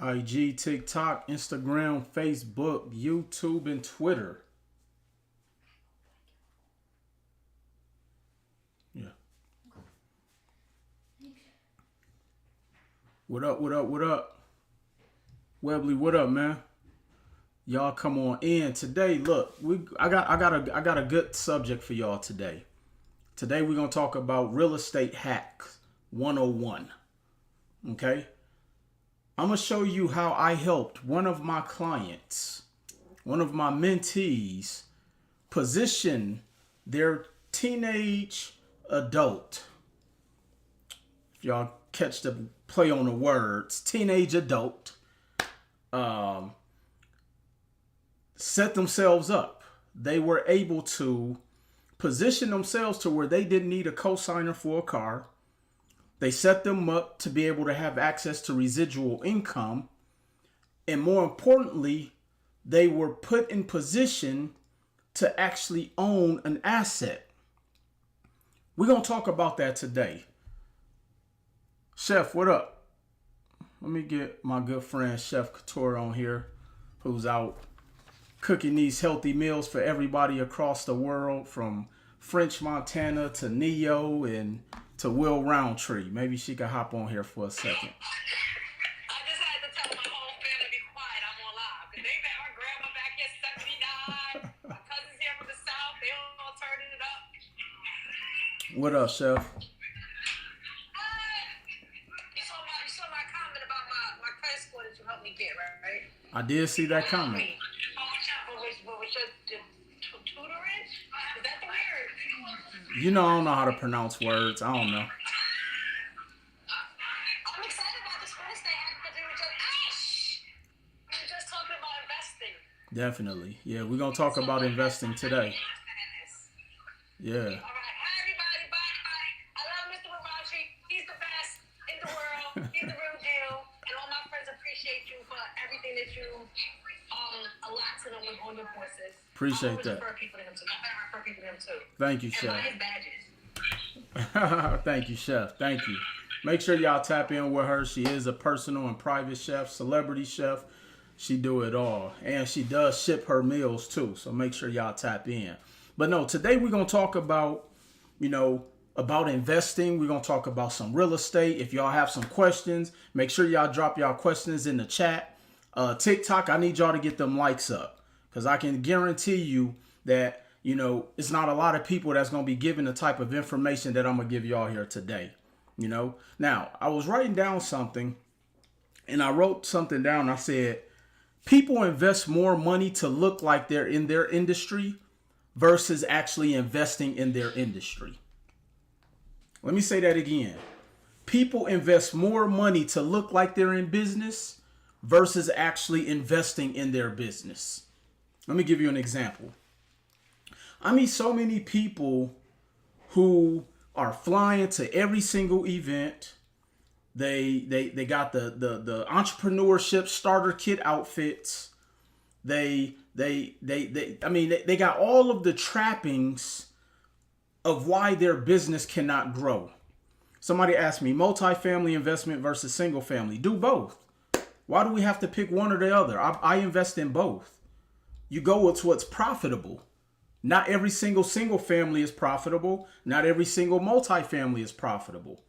IG, TikTok, Instagram, Facebook, YouTube, and Twitter. Yeah. What up? What up? What up? Webley, what up, man? Y'all come on in today. Look, I got a good subject for y'all today. Today we're gonna talk about real estate hacks 101. Okay? I'm gonna show you how I helped one of my clients, one of my mentees, position their teenage adult. If y'all catch the play on the words, teenage adult, set themselves up. They were able to position themselves to where they didn't need a cosigner for a car. They set them up to be able to have access to residual income. And more importantly, they were put in position to actually own an asset. We're going to talk about that today. Chef, what up? Let me get my good friend Chef Couture on here, who's out cooking these healthy meals for everybody across the world, from French Montana to Neo and to Will Roundtree. Maybe she could hop on here for a second. I just had to tell my whole family to be quiet. I'm on live. Because they got my grandma back here, 79. My cousins here from the South. They all turning it up. What up, Chef? You saw my comment about my credit score that you helped me get, right? I did see that comment. What was your tutorage? Is that the word? You know I don't know how to pronounce words. I don't know. I'm excited about this real estate hack because we were just talking about investing. Definitely. Yeah, we're going to talk about investing today. Yeah. All right. Hi, everybody. Bye. I love Mr. Rabashi. He's the best in the world. He's the real deal. And all my friends appreciate you for everything that you allot to them on your courses. Appreciate that. I refer people to him too. I refer people to him too. Thank you, And Chef. buy his badges. Thank you, Chef. Thank you. Make sure y'all tap in with her. She is a personal and private chef, celebrity chef. She do it all. And she does ship her meals too. So make sure y'all tap in. But no, today we're going to talk about, about investing. We're going to talk about some real estate. If y'all have some questions, make sure y'all drop y'all questions in the chat. TikTok, I need y'all to get them likes up, because I can guarantee you that, it's not a lot of people that's going to be giving the type of information that I'm going to give y'all here today. Now, I was writing down something, and I wrote something down. I said, people invest more money to look like they're in their industry versus actually investing in their industry. Let me say that again. People invest more money to look like they're in business versus actually investing in their business. Let me give you an example. I meet so many people who are flying to every single event. They got the entrepreneurship starter kit outfits. They got all of the trappings of why their business cannot grow. Somebody asked me, multifamily investment versus single family. Do both. Why do we have to pick one or the other? I invest in both. You go with what's profitable. Not every single family is profitable. Not every single multifamily is profitable.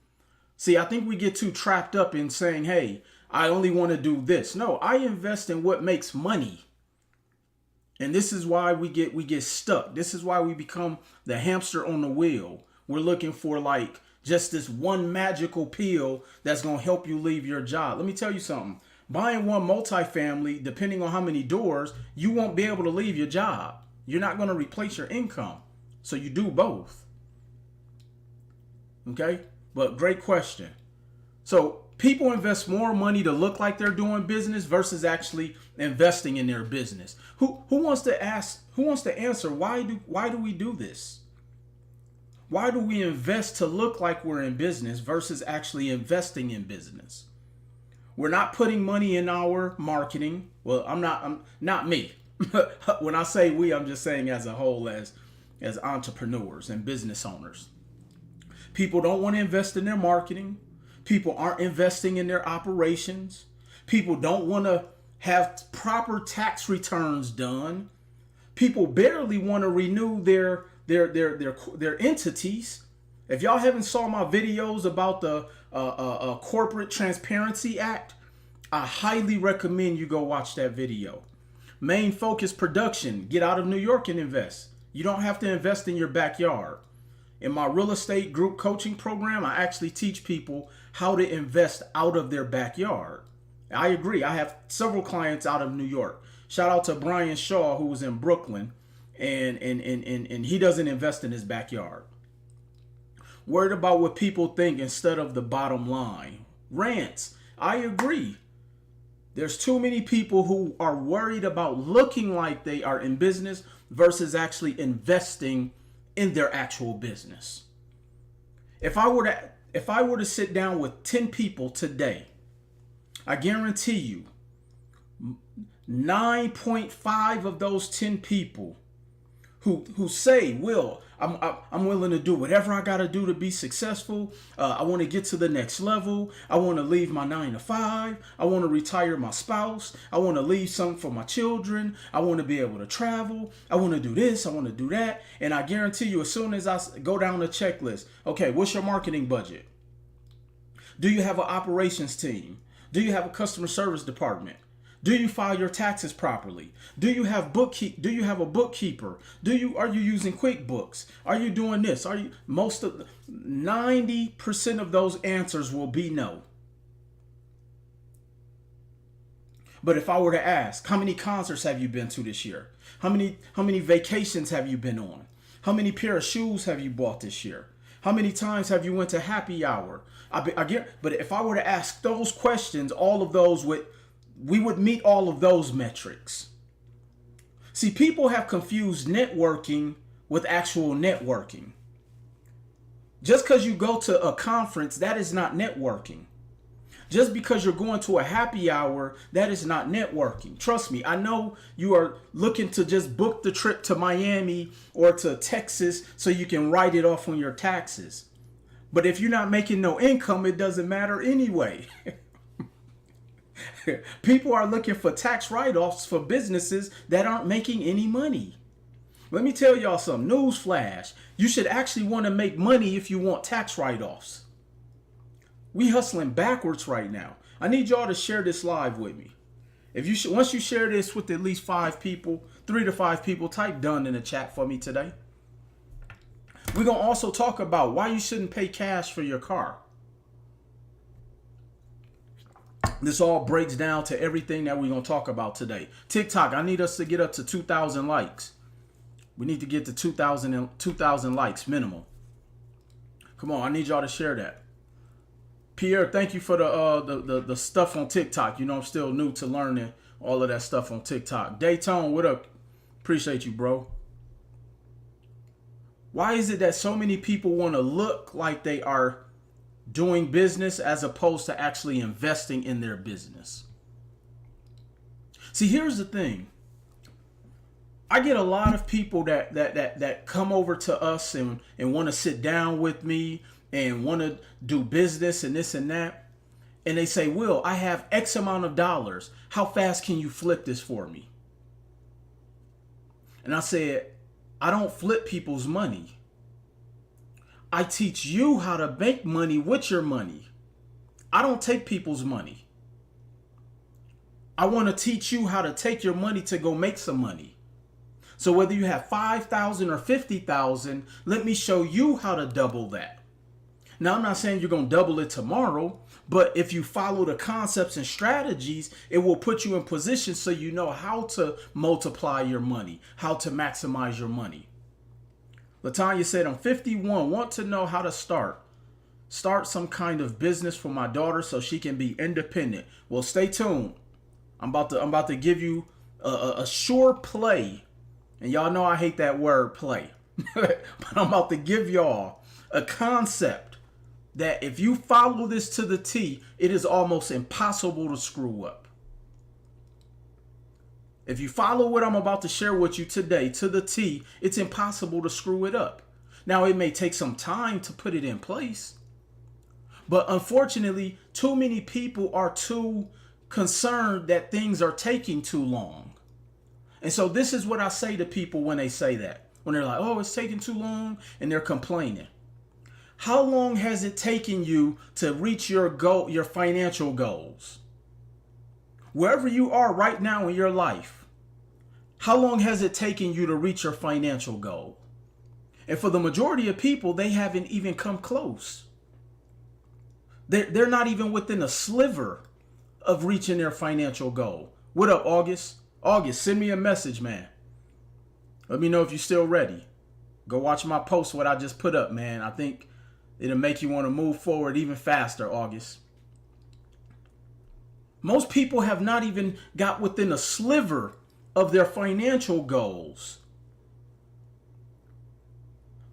See, I think we get too trapped up in saying, hey, I only want to do this. No, I invest in what makes money. And this is why we get stuck. This is why we become the hamster on the wheel. We're looking for just this one magical pill that's going to help you leave your job. Let me tell you something. Buying one multifamily, depending on how many doors, you won't be able to leave your job. You're not going to replace your income. So you do both. Okay? But great question. So people invest more money to look like they're doing business versus actually investing in their business. Who wants to answer why do we do this? Why do we invest to look like we're in business versus actually investing in business? We're not putting money in our marketing. Well, I'm not me. When I say we, I'm just saying as a whole, as entrepreneurs and business owners. People don't want to invest in their marketing. People aren't investing in their operations. People don't want to have proper tax returns done. People barely want to renew their entities. If y'all haven't saw my videos about the Corporate Transparency Act, I highly recommend you go watch that video. Main focus production, get out of New York and invest. You don't have to invest in your backyard. In my real estate group coaching program, I actually teach people how to invest out of their backyard. I agree. I have several clients out of New York. Shout out to Brian Shaw, who was in Brooklyn, and he doesn't invest in his backyard. Worried about what people think instead of the bottom line. Rants. I agree. There's too many people who are worried about looking like they are in business versus actually investing in their actual business. If I were to sit down with 10 people today, I guarantee you 9.5 of those 10 people who say, Will, I'm willing to do whatever I got to do to be successful. I want to get to the next level. I want to leave my 9 to 5. I want to retire my spouse. I want to leave something for my children. I want to be able to travel. I want to do this. I want to do that. And I guarantee you, as soon as I go down the checklist, okay, what's your marketing budget? Do you have an operations team? Do you have a customer service department? Do you file your taxes properly? Do you have a bookkeeper? Are you using QuickBooks? Are you doing this? 90% of those answers will be no. But if I were to ask, how many concerts have you been to this year? How many vacations have you been on? How many pair of shoes have you bought this year? How many times have you went to happy hour? But if I were to ask those questions, all of those we would meet all of those metrics. See, people have confused networking with actual networking. Just because you go to a conference, that is not networking. Just because you're going to a happy hour, that is not networking. Trust me, I know you are looking to just book the trip to Miami or to Texas so you can write it off on your taxes. But if you're not making no income, it doesn't matter anyway. People are looking for tax write-offs for businesses that aren't making any money. Let me tell y'all something. Newsflash. You should actually want to make money if you want tax write-offs. We hustling backwards right now. I need y'all to share this live with me. Once you share this with at least 5 people, 3 to 5 people, type done in the chat for me today. We're going to also talk about why you shouldn't pay cash for your car. This all breaks down to everything that we're going to talk about today. TikTok, I need us to get up to 2,000 likes. We need to get to 2,000 likes minimum. Come on, I need y'all to share that. Pierre, thank you for the stuff on TikTok. You know, I'm still new to learning all of that stuff on TikTok. Daytone, what up? Appreciate you, bro. Why is it that so many people want to look like they are doing business as opposed to actually investing in their business? See, here's the thing. I get a lot of people that come over to us and want to sit down with me and want to do business and this and that. And they say, Will, I have X amount of dollars. How fast can you flip this for me? And I said, I don't flip people's money. I teach you how to make money with your money. I don't take people's money. I want to teach you how to take your money to go make some money. So whether you have 5,000 or 50,000, let me show you how to double that. Now, I'm not saying you're going to double it tomorrow, but if you follow the concepts and strategies, it will put you in position so you know how to multiply your money, how to maximize your money. Latanya said, I'm 51, want to know how to start some kind of business for my daughter so she can be independent. Well, stay tuned. I'm about to give you a sure play. And y'all know I hate that word play. But I'm about to give y'all a concept that if you follow this to the T, it is almost impossible to screw up. If you follow what I'm about to share with you today to the T, it's impossible to screw it up. Now, it may take some time to put it in place, but unfortunately, too many people are too concerned that things are taking too long. And so this is what I say to people when they say that. When they're like, oh, it's taking too long, and they're complaining. How long has it taken you to reach your goal, your financial goals? Wherever you are right now in your life, how long has it taken you to reach your financial goal? And for the majority of people, they haven't even come close. They're not even within a sliver of reaching their financial goal. What up, August? August, send me a message, man. Let me know if you're still ready. Go watch my post, what I just put up, man. I think it'll make you want to move forward even faster, August. Most people have not even got within a sliver of their financial goals.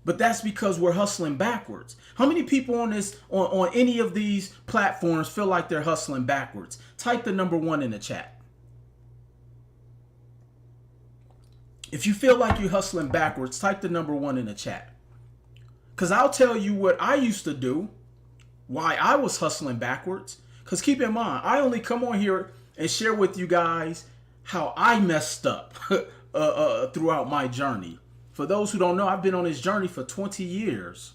But that's because we're hustling backwards. How many people on any of these platforms feel like they're hustling backwards? Type the number 1 in the chat. If you feel like you're hustling backwards, type the number 1 in the chat. Because I'll tell you what I used to do, why I was hustling backwards. Because keep in mind, I only come on here and share with you guys how I messed up throughout my journey. For those who don't know, I've been on this journey for 20 years.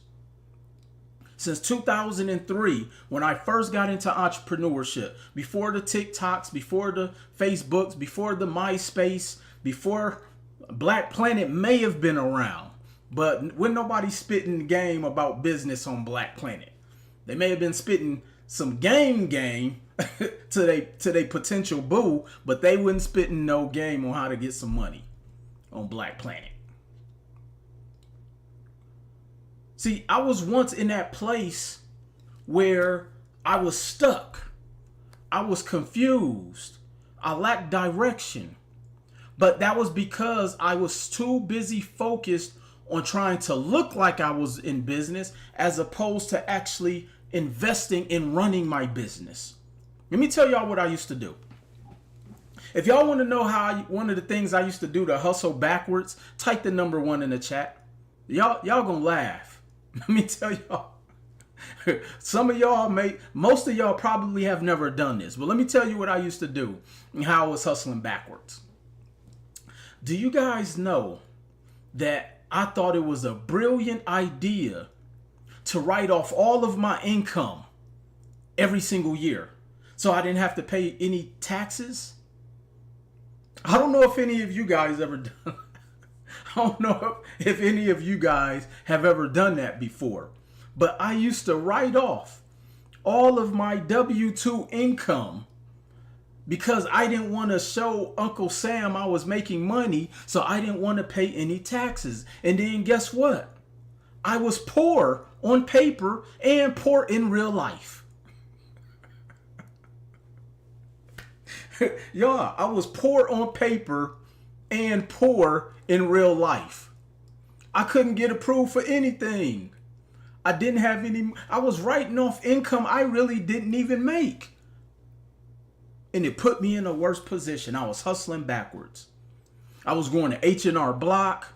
Since 2003, when I first got into entrepreneurship, before the TikToks, before the Facebooks, before the MySpace, before Black Planet may have been around, but when nobody spitting game about business on Black Planet. They may have been spitting some game to they potential boo, but they wouldn't spitting no game on how to get some money on Black Planet. See, I was once in that place where I was stuck. I was confused. I lacked direction. But that was because I was too busy focused on trying to look like I was in business as opposed to actually investing in running my business. Let me tell y'all what I used to do. If y'all want to know one of the things I used to do to hustle backwards, type the number 1 in the chat. Y'all gonna laugh. Let me tell y'all. Most of y'all probably have never done this, but let me tell you what I used to do and how I was hustling backwards. Do you guys know that I thought it was a brilliant idea to write off all of my income every single year so I didn't have to pay any taxes? I don't know if any of you guys ever done. I don't know if any of you guys have ever done that before, but I used to write off all of my W-2 income because I didn't want to show Uncle Sam I was making money, so I didn't want to pay any taxes. And then guess what? I was poor on paper and poor in real life. Y'all, I was poor on paper and poor in real life. I couldn't get approved for anything. I didn't have any. I was writing off income I really didn't even make. And it put me in a worse position. I was hustling backwards. I was going to H&R Block,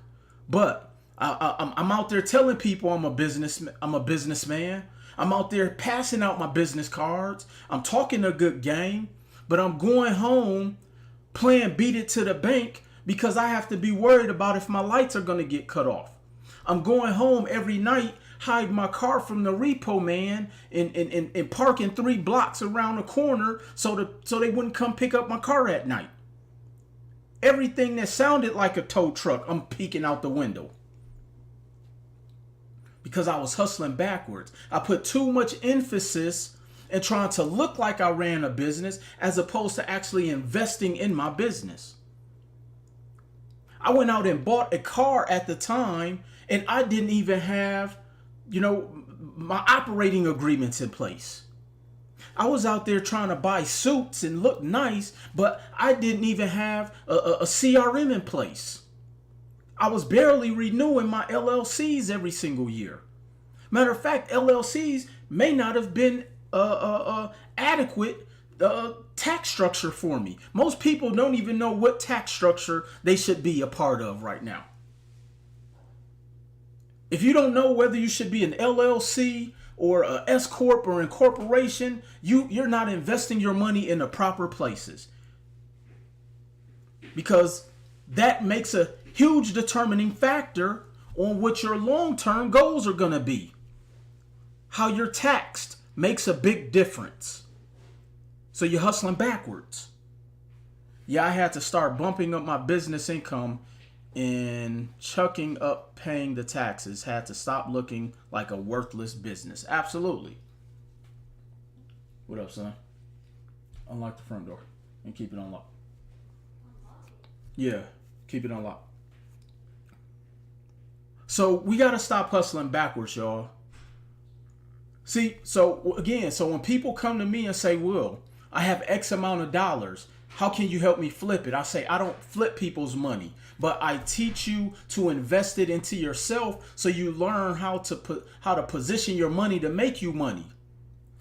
but I'm out there telling people I'm a businessman. I'm out there passing out my business cards. I'm talking a good game, but I'm going home playing beat it to the bank because I have to be worried about if my lights are going to get cut off. I'm going home every night, hide my car from the repo man and parking 3 blocks around the corner so they wouldn't come pick up my car at night. Everything that sounded like a tow truck, I'm peeking out the window. Because I was hustling backwards. I put too much emphasis in trying to look like I ran a business as opposed to actually investing in my business. I went out and bought a car at the time and I didn't even have, my operating agreements in place. I was out there trying to buy suits and look nice, but I didn't even have a CRM in place. I was barely renewing my LLCs every single year. Matter of fact, LLCs may not have been adequate tax structure for me. Most people don't even know what tax structure they should be a part of right now. If you don't know whether you should be an LLC or a S corp or incorporation, you're not investing your money in the proper places, because that makes a huge determining factor on what your long-term goals are going to be. How you're taxed makes a big difference. So you're hustling backwards. Yeah, I had to start bumping up my business income and chucking up paying the taxes. Had to stop looking like a worthless business. Absolutely. What up, son? Unlock the front door and keep it unlocked. Yeah, keep it unlocked. So we got to stop hustling backwards, y'all. See, so again, so when people come to me and say, Will, I have X amount of dollars, how can you help me flip it? I say, I don't flip people's money, but I teach you to invest it into yourself so you learn how to position your money to make you money.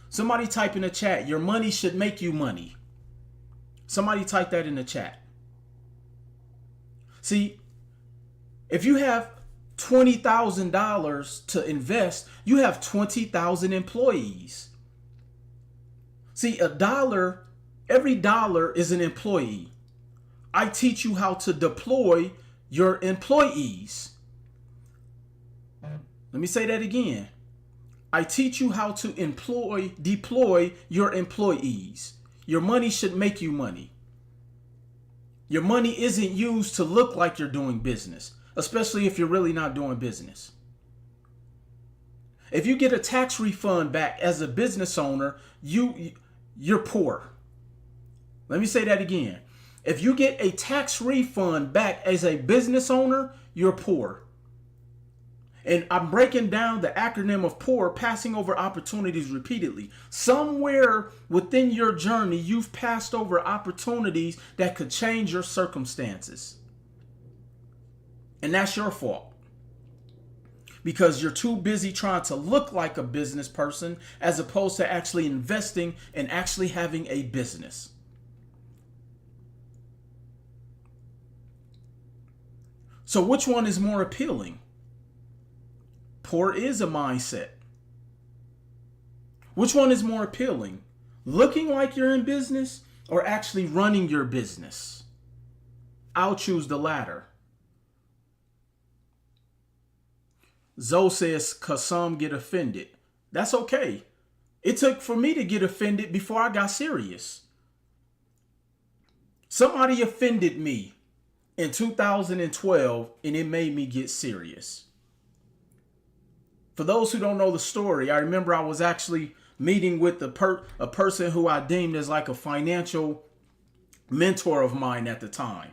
Somebody type in the chat, your money should make you money. Somebody type that in the chat. See, if you have $20,000 to invest, you have 20,000 employees. See, every dollar is an employee. I teach you how to deploy your employees. Let me say that again. I teach you how to deploy your employees. Your money should make you money. Your money isn't used to look like you're doing business, especially if you're really not doing business. If you get a tax refund back as a business owner, you're poor. Let me say that again. If you get a tax refund back as a business owner, you're poor. And I'm breaking down the acronym of poor, passing over opportunities repeatedly. Somewhere within your journey, you've passed over opportunities that could change your circumstances. And that's your fault. Because you're too busy trying to look like a business person as opposed to actually investing and actually having a business. So which one is more appealing? Poor is a mindset. Which one is more appealing? Looking like you're in business or actually running your business? I'll choose the latter. Zoe says, cause some get offended. That's okay. It took for me to get offended before I got serious. Somebody offended me in 2012 and it made me get serious. For those who don't know the story, I remember I was actually meeting with a person who I deemed as like a financial mentor of mine at the time.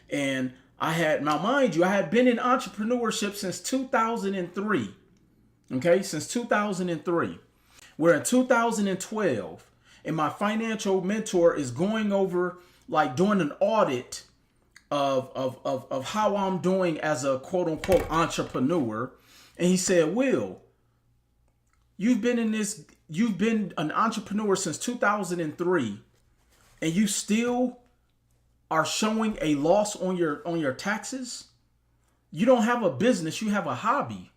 And I had been in entrepreneurship since 2003. Okay, since 2003. We're in 2012, and my financial mentor is going over, like doing an audit of how I'm doing as a quote unquote entrepreneur. And he said, Will, you've been an entrepreneur since 2003, and you still are showing a loss on your taxes? You don't have a business, you have a hobby.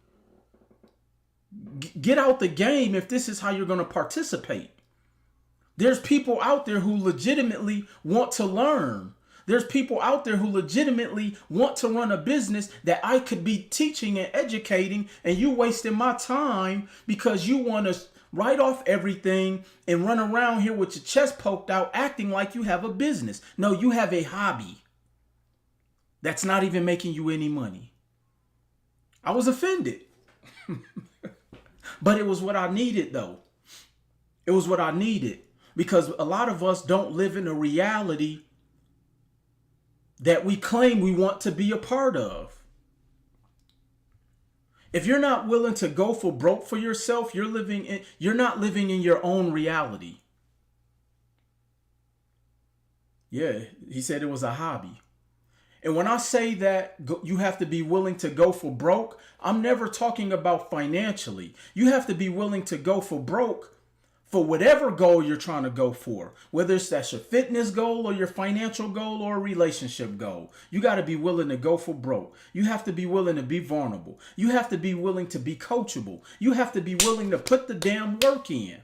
Get out the game if this is how you're going to participate. There's people out there who legitimately want to learn. There's people out there who legitimately want to run a business that I could be teaching and educating, and you wasting my time because you want to write off everything and run around here with your chest poked out acting like you have a business. No, you have a hobby that's not even making you any money. I was offended. But it was what I needed, though. It was what I needed, because a lot of us don't live in a reality that we claim we want to be a part of. If you're not willing to go for broke for yourself, you're not living in your own reality. Yeah, he said it was a hobby. And when I say that you have to be willing to go for broke, I'm never talking about financially. You have to be willing to go for broke for whatever goal you're trying to go for, whether that's your fitness goal or your financial goal or a relationship goal. You got to be willing to go for broke. You have to be willing to be vulnerable. You have to be willing to be coachable. You have to be willing to put the damn work in.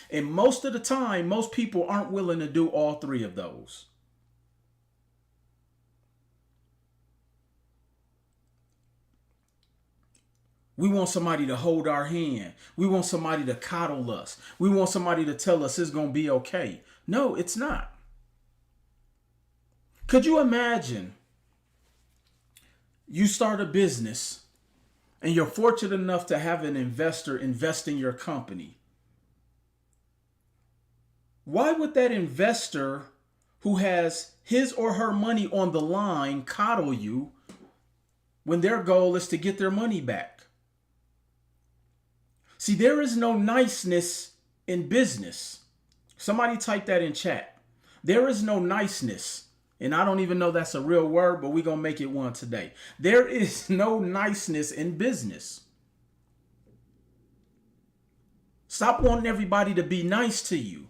And most of the time, most people aren't willing to do all three of those. We want somebody to hold our hand. We want somebody to coddle us. We want somebody to tell us it's going to be okay. No, it's not. Could you imagine you start a business and you're fortunate enough to have an investor invest in your company? Why would that investor who has his or her money on the line coddle you when their goal is to get their money back? See, there is no niceness in business. Somebody type that in chat. There is no niceness. And I don't even know that's a real word, but we're going to make it one today. There is no niceness in business. Stop wanting everybody to be nice to you.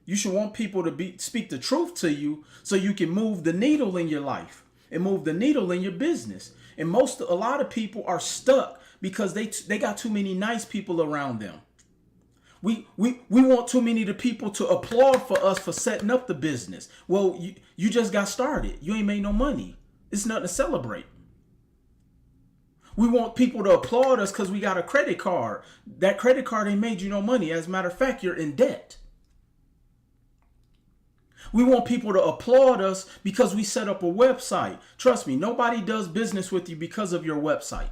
You should want people to speak the truth to you so you can move the needle in your life and move the needle in your business. And a lot of people are stuck because they got too many nice people around them. We want too many of the people to applaud for us for setting up the business. Well, you just got started. You ain't made no money. It's nothing to celebrate. We want people to applaud us because we got a credit card. That credit card ain't made you no money. As a matter of fact, you're in debt. We want people to applaud us because we set up a website. Trust me, nobody does business with you because of your website.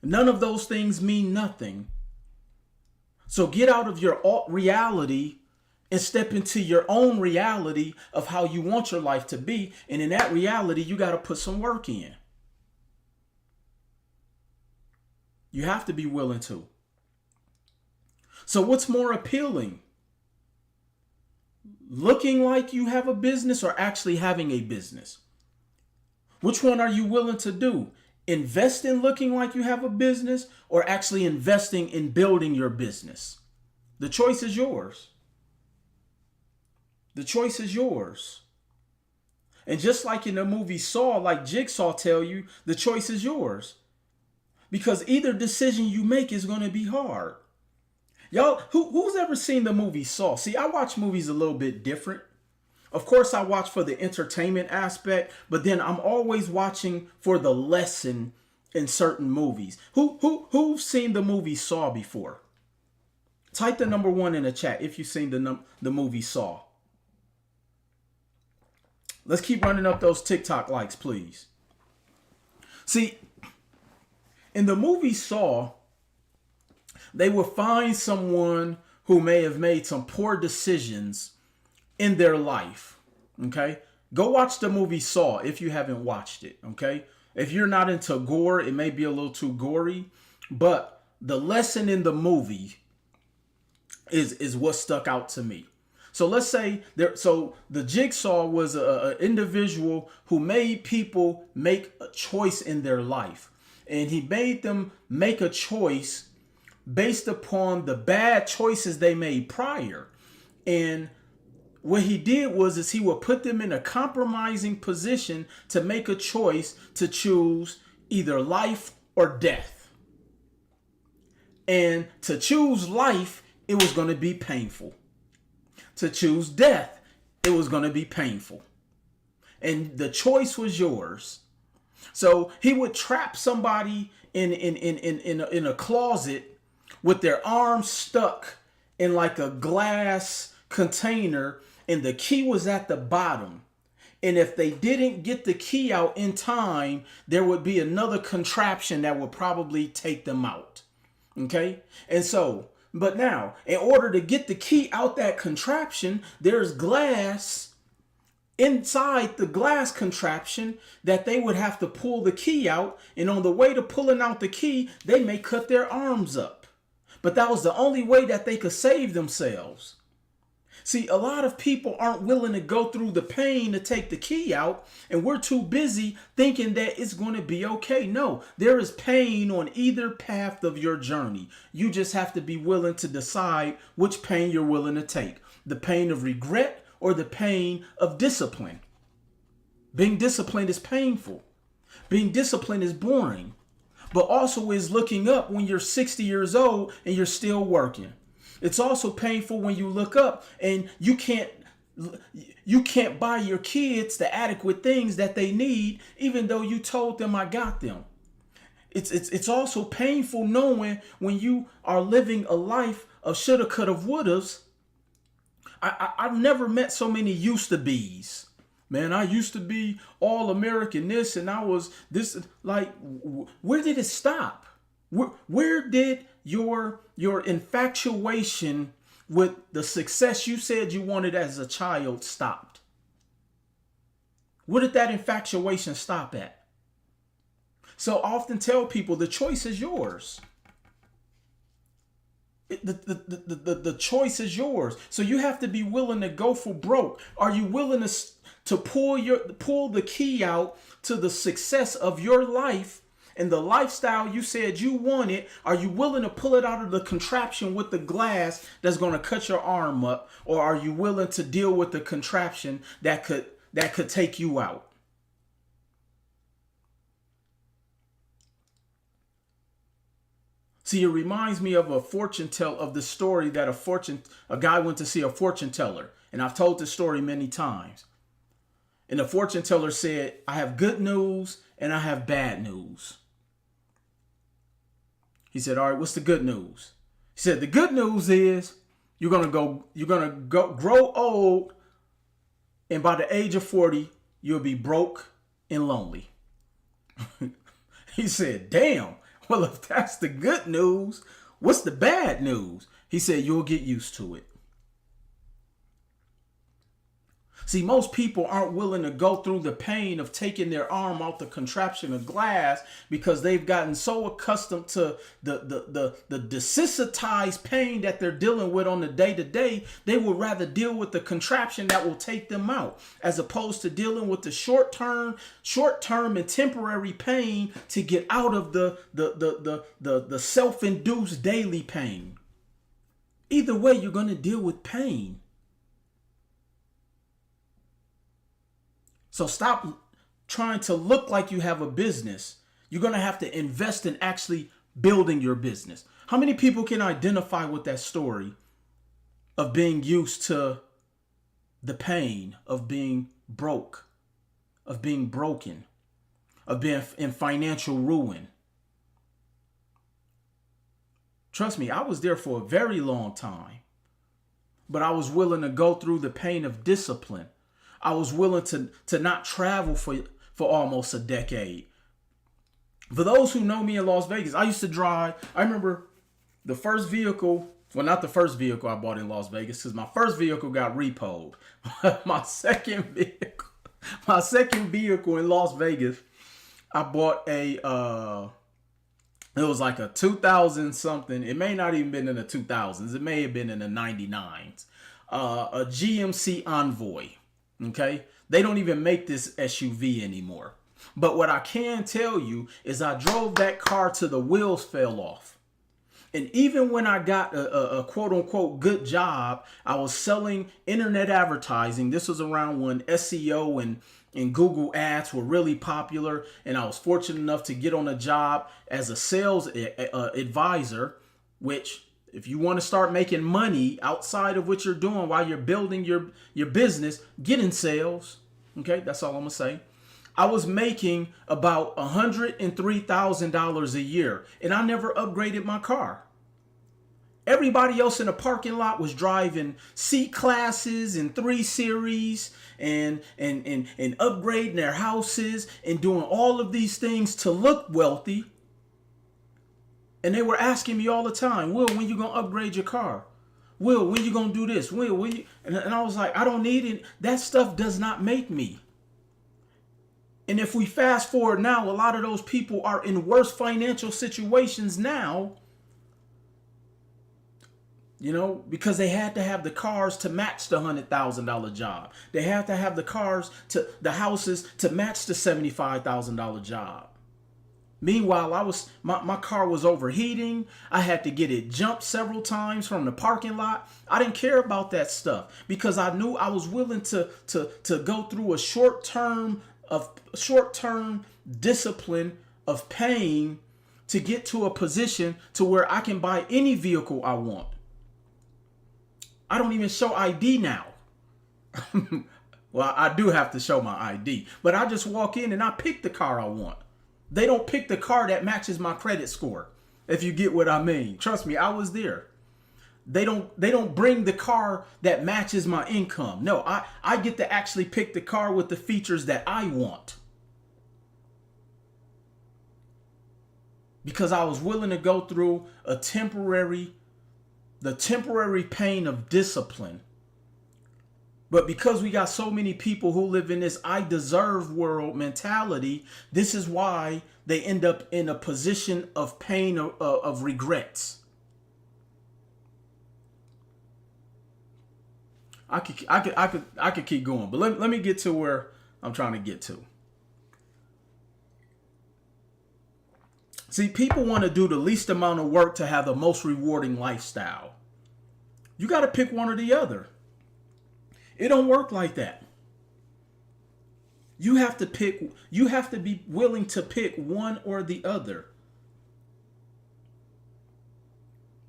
None of those things mean nothing. So get out of your reality and step into your own reality of how you want your life to be. And in that reality, you got to put some work in. You have to be willing to. So what's more appealing? Looking like you have a business or actually having a business? Which one are you willing to do? Invest in looking like you have a business or actually investing in building your business? The choice is yours. The choice is yours. And just like in the movie Saw, like Jigsaw tell you, the choice is yours. Because either decision you make is going to be hard. Y'all, who's ever seen the movie Saw? See, I watch movies a little bit different. Of course, I watch for the entertainment aspect, but then I'm always watching for the lesson in certain movies. Who's seen the movie Saw before? Type the number 1 in the chat if you've seen the movie Saw. Let's keep running up those TikTok likes, please. See, in the movie Saw, they will find someone who may have made some poor decisions in their life. Okay? Go watch the movie Saw if you haven't watched it. Okay? If you're not into gore, it may be a little too gory, but the lesson in the movie is what stuck out to me. So let's say the Jigsaw was an individual who made people make a choice in their life. And he made them make a choice based upon the bad choices they made prior. And what he did was he would put them in a compromising position to make a choice to choose either life or death. And to choose life, it was going to be painful. To choose death, it was going to be painful. And the choice was yours. So he would trap somebody in a closet with their arms stuck in like a glass container, and the key was at the bottom. And if they didn't get the key out in time, there would be another contraption that would probably take them out. Okay? And so, but now, in order to get the key out that contraption, there's glass inside the glass contraption that they would have to pull the key out. And on the way to pulling out the key, they may cut their arms up. But that was the only way that they could save themselves. See, a lot of people aren't willing to go through the pain to take the key out, and we're too busy thinking that it's going to be okay. No, there is pain on either path of your journey. You just have to be willing to decide which pain you're willing to take. The pain of regret or the pain of discipline. Being disciplined is painful. Being disciplined is boring, but also is looking up when you're 60 years old and you're still working. It's also painful when you look up and you can't buy your kids the adequate things that they need, even though you told them I got them. It's also painful knowing when you are living a life of shoulda, coulda, wouldas. I've never met so many used to be's. Man, I used to be all American this and I was this. Like, where did it stop? Where did your infatuation with the success you said you wanted as a child stopped? Where did that infatuation stop at? So I often tell people the choice is yours. The choice is yours. So you have to be willing to go for broke. Are you willing to pull the key out to the success of your life and the lifestyle you said you wanted? Are you willing to pull it out of the contraption with the glass that's going to cut your arm up? Or are you willing to deal with the contraption that could take you out? See, it reminds me of of the story that a guy went to see a fortune teller. And I've told this story many times. And the fortune teller said, I have good news and I have bad news. He said, all right, what's the good news? He said, the good news is you're going to grow old. And by the age of 40, you'll be broke and lonely. He said, damn. Well, if that's the good news, what's the bad news? He said, you'll get used to it. See, most people aren't willing to go through the pain of taking their arm out the contraption of glass because they've gotten so accustomed to the desensitized pain that they're dealing with on the day-to-day. They would rather deal with the contraption that will take them out as opposed to dealing with the short-term and temporary pain to get out of the self-induced daily pain. Either way, you're going to deal with pain. So stop trying to look like you have a business. You're going to have to invest in actually building your business. How many people can identify with that story of being used to the pain of being broke, of being broken, of being in financial ruin? Trust me, I was there for a very long time, but I was willing to go through the pain of discipline. I was willing to not travel for almost a decade. For those who know me in Las Vegas, I used to drive. I remember the first vehicle, well, not the first vehicle I bought in Las Vegas, because my first vehicle got repoed. my second vehicle in Las Vegas, I bought it was like a 2000 something. It may not even been in the 2000s. It may have been in the 99s. A GMC Envoy. Okay, they don't even make this SUV anymore. But what I can tell you is I drove that car till the wheels fell off. And even when I got a quote unquote good job, I was selling internet advertising. This was around when SEO and Google ads were really popular. And I was fortunate enough to get on a job as a sales advisor, which, if you want to start making money outside of what you're doing while you're building your business, get in sales. Okay, that's all I'm going to say. I was making about $103,000 a year, and I never upgraded my car. Everybody else in the parking lot was driving C-classes and 3 Series and upgrading their houses and doing all of these things to look wealthy. And they were asking me all the time, Will, when you going to upgrade your car? Will, when you going to do this? Will, when you... And I was like, I don't need it. That stuff does not make me. And if we fast forward now, a lot of those people are in worse financial situations now You know, because they had to have the cars to match the $100,000 job. They had to have the cars to the houses to match the $75,000 job. Meanwhile, my car was overheating. I had to get it jumped several times from the parking lot. I didn't care about that stuff because I knew I was willing to go through a short-term discipline of paying to get to a position to where I can buy any vehicle I want. I don't even show ID now. Well, I do have to show my ID, but I just walk in and I pick the car I want. They don't pick the car that matches my credit score, if you get what I mean. Trust me, I was there. They don't bring the car that matches my income. No, I get to actually pick the car with the features that I want. Because I was willing to go through the temporary pain of discipline. But because we got so many people who live in this I deserve world mentality, this is why they end up in a position of pain, of regrets. I could keep going, but let me get to where I'm trying to get to. See, people want to do the least amount of work to have the most rewarding lifestyle. You got to pick one or the other. It don't work like that. You have to be willing to pick one or the other.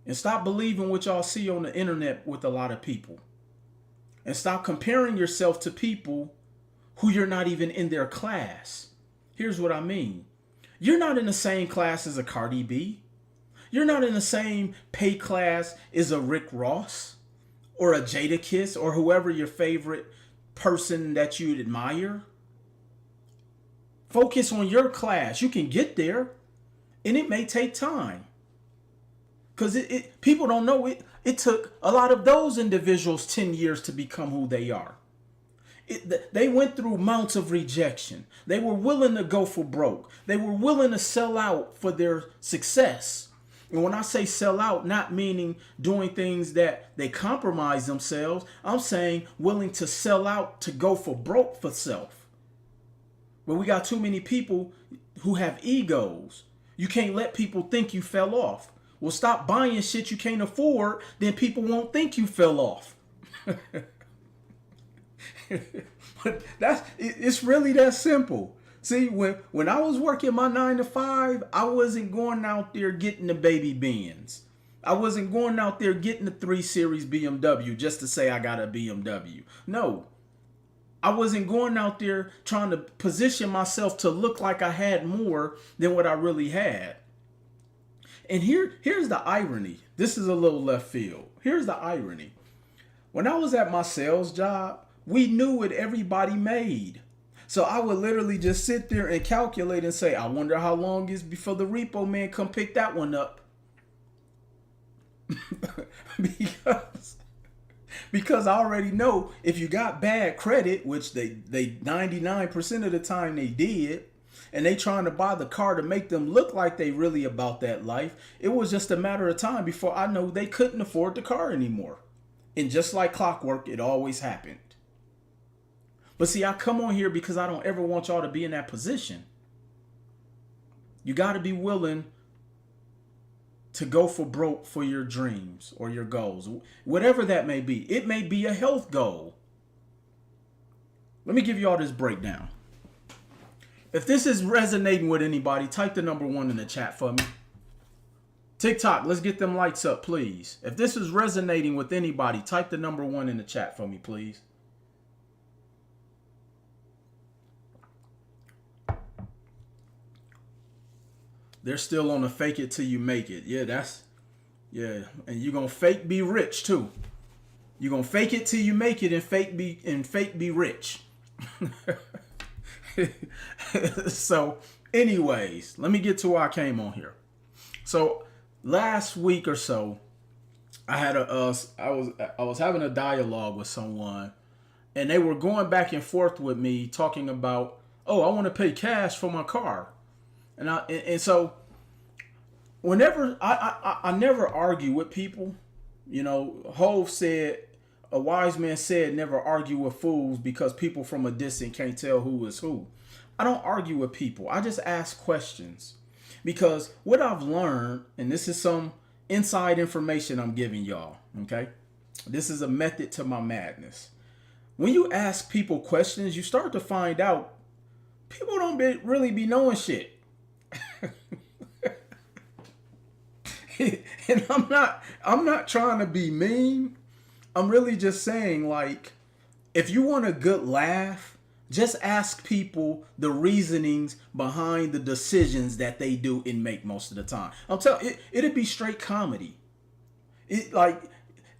And stop believing what y'all see on the internet with a lot of people. And stop comparing yourself to people who you're not even in their class. Here's what I mean. You're not in the same class as a Cardi B. You're not in the same pay class as a Rick Ross or a Jadakiss or whoever your favorite person that you'd admire. Focus on your class. You can get there, and it may take time. Because people don't know it. It took a lot of those individuals 10 years to become who they are. They went through mounts of rejection. They were willing to go for broke. They were willing to sell out for their success. And when I say sell out, not meaning doing things that they compromise themselves. I'm saying willing to sell out to go for broke for self. But we got too many people who have egos. You can't let people think you fell off. Well, stop buying shit you can't afford, then people won't think you fell off. But it's really that simple. See, when I was working my 9 to 5, I wasn't going out there getting the baby Benz. I wasn't going out there getting the 3 Series BMW just to say I got a BMW. No. I wasn't going out there trying to position myself to look like I had more than what I really had. And here's the irony. This is a little left field. Here's the irony. When I was at my sales job, we knew what everybody made. So I would literally just sit there and calculate and say, I wonder how long it is before the repo man come pick that one up. because I already know if you got bad credit, which they 99% of the time they did, and they trying to buy the car to make them look like they really about that life, it was just a matter of time before I know they couldn't afford the car anymore. And just like clockwork, it always happened. But see, I come on here because I don't ever want y'all to be in that position. You got to be willing to go for broke for your dreams or your goals. Whatever that may be. It may be a health goal. Let me give you all this breakdown. If this is resonating with anybody, type the number 1 in the chat for me. TikTok, let's get them lights up, please. If this is resonating with anybody, type the number 1 in the chat for me, please. They're still on the fake it till you make it. Yeah. And you're going to fake be rich too. You're going to fake it till you make it and fake be rich. So anyways, let me get to why I came on here. So last week or so, I was having a dialogue with someone, and they were going back and forth with me talking about, oh, I want to pay cash for my car. And so whenever I never argue with people You know, Hove said, a wise man said, never argue with fools because people from a distance can't tell who is who. I don't argue with people. I just ask questions. Because what I've learned, and this is some inside information I'm giving y'all, okay? This is a method to my madness. When you ask people questions, you start to find out people don't really be knowing shit. And I'm not trying to be mean. I'm really just saying, like, if you want a good laugh, just ask people the reasonings behind the decisions that they do and make most of the time. I'm telling you, it'd be straight comedy. It like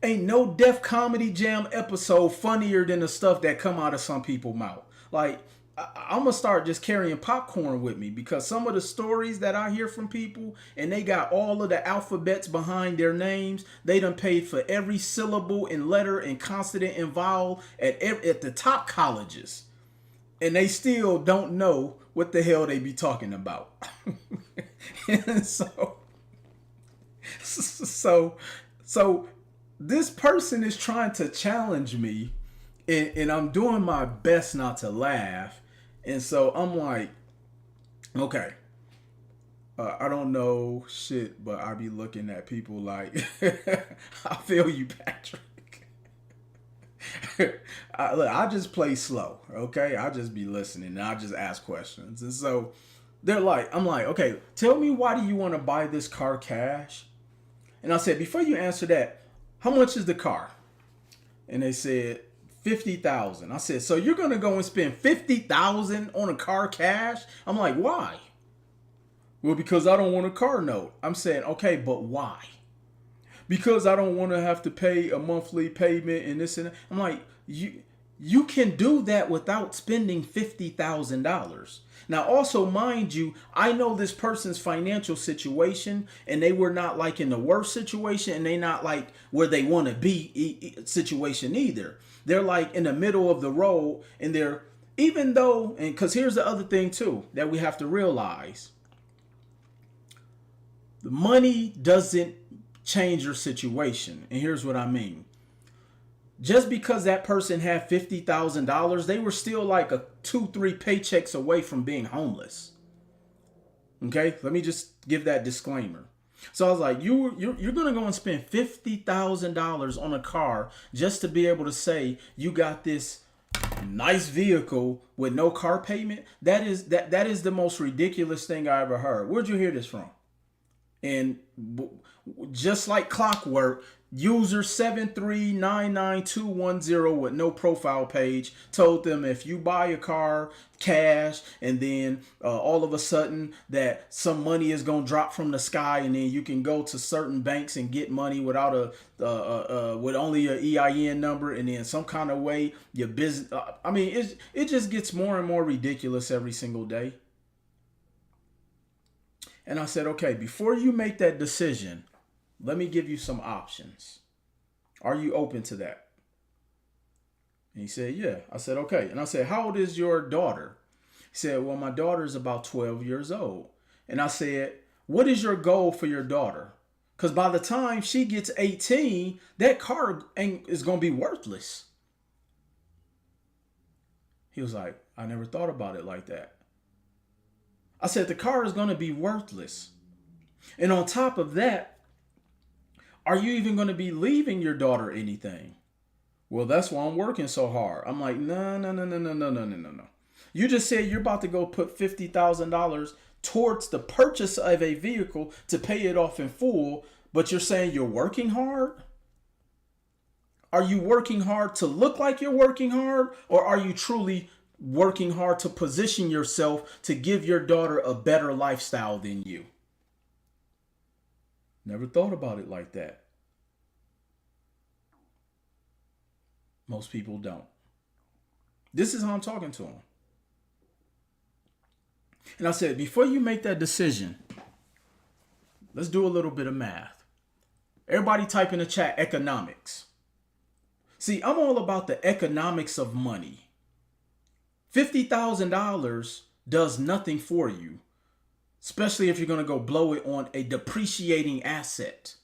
ain't no Def Comedy Jam episode funnier than the stuff that come out of some people's mouth. Like, I'm gonna start just carrying popcorn with me because some of the stories that I hear from people, and they got all of the alphabets behind their names. They done paid for every syllable and letter and consonant and vowel at the top colleges, and they still don't know what the hell they be talking about. And so this person is trying to challenge me, and I'm doing my best not to laugh. And so I'm like, okay, I don't know shit, but I be looking at people like, I feel you, Patrick. I just play slow, okay? I just be listening and I just ask questions. And so I'm like, okay, tell me, why do you want to buy this car cash? And I said, before you answer that, how much is the car? And they said, 50,000. I said, so you're gonna go and spend 50,000 on a car cash? I'm like, why? Well, because I don't want a car note. I'm saying, okay, but why? Because I don't want to have to pay a monthly payment and this and that. I'm like, you can do that without spending $50,000. Now, also, mind you, I know this person's financial situation, and they were not like in the worst situation, and they not like where they want to be situation either. They're like in the middle of the road, and they're, even though, and because here's the other thing too that we have to realize. The money doesn't change your situation. And here's what I mean. Just because that person had $50,000, they were still like 2-3 paychecks away from being homeless. Okay, let me just give that disclaimer. So I was like, you're gonna go and spend $50,000 on a car just to be able to say you got this nice vehicle with no car payment? That is the most ridiculous thing I ever heard. Where'd you hear this from? And just like clockwork, user 7399210 with no profile page told them if you buy a car cash and then all of a sudden that some money is going to drop from the sky, and then you can go to certain banks and get money without with only an EIN number, and then some kind of way your business. I mean, it just gets more and more ridiculous every single day. And I said, okay, before you make that decision, let me give you some options. Are you open to that? And he said, yeah. I said, okay. And I said, how old is your daughter? He said, well, my daughter is about 12 years old. And I said, what is your goal for your daughter? Because by the time she gets 18, that car is going to be worthless. He was like, I never thought about it like that. I said, the car is going to be worthless. And on top of that, are you even going to be leaving your daughter anything? Well, that's why I'm working so hard. I'm like, no. You just said you're about to go put $50,000 towards the purchase of a vehicle to pay it off in full, but you're saying you're working hard? Are you working hard to look like you're working hard, or are you truly working hard to position yourself to give your daughter a better lifestyle than you? Never thought about it like that. Most people don't. This is how I'm talking to them. And I said, before you make that decision, let's do a little bit of math. Everybody type in the chat economics. See, I'm all about the economics of money. $50,000 does nothing for you, especially if you're going to go blow it on a depreciating asset.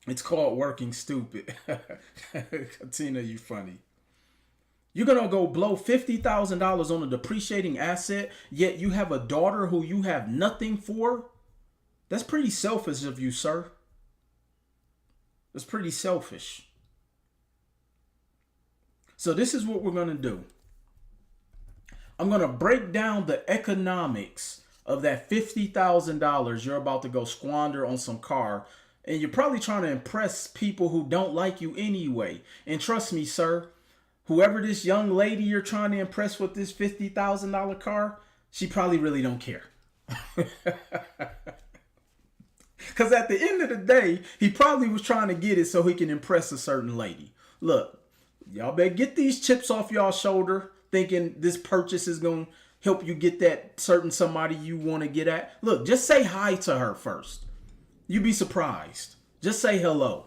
It's called working stupid. Tina, you funny. You're gonna go blow $50,000 on a depreciating asset, yet you have a daughter who you have nothing for? That's pretty selfish of you, sir. That's pretty selfish. So this is what we're gonna do. I'm gonna break down the economics of that $50,000 you're about to go squander on some car. And you're probably trying to impress people who don't like you anyway. And trust me, sir, whoever this young lady you're trying to impress with this $50,000 car, she probably really don't care. Because at the end of the day, he probably was trying to get it so he can impress a certain lady. Look, y'all better get these chips off y'all shoulder thinking this purchase is going to help you get that certain somebody you want to get at. Look, just say hi to her first. You'd be surprised. Just say hello.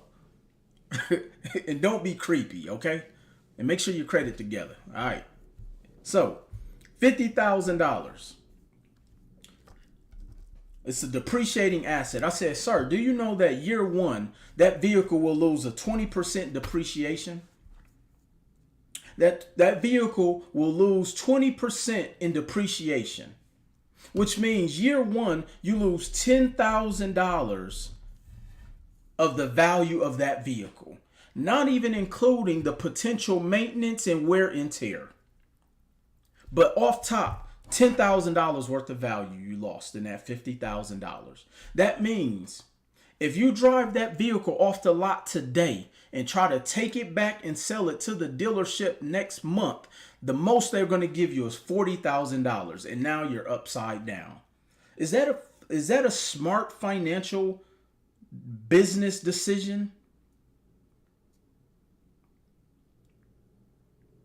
And don't be creepy, okay? And make sure your credit together. All right. So, $50,000. It's a depreciating asset. I said, sir, do you know that year one, that vehicle will lose a 20% depreciation? That vehicle will lose 20% in depreciation. Which means year one, you lose $10,000 of the value of that vehicle. Not even including the potential maintenance and wear and tear. But off top, $10,000 worth of value you lost in that $50,000. That means if you drive that vehicle off the lot today and try to take it back and sell it to the dealership next month, the most they're going to give you is $40,000, and now you're upside down. Is that a smart financial business decision?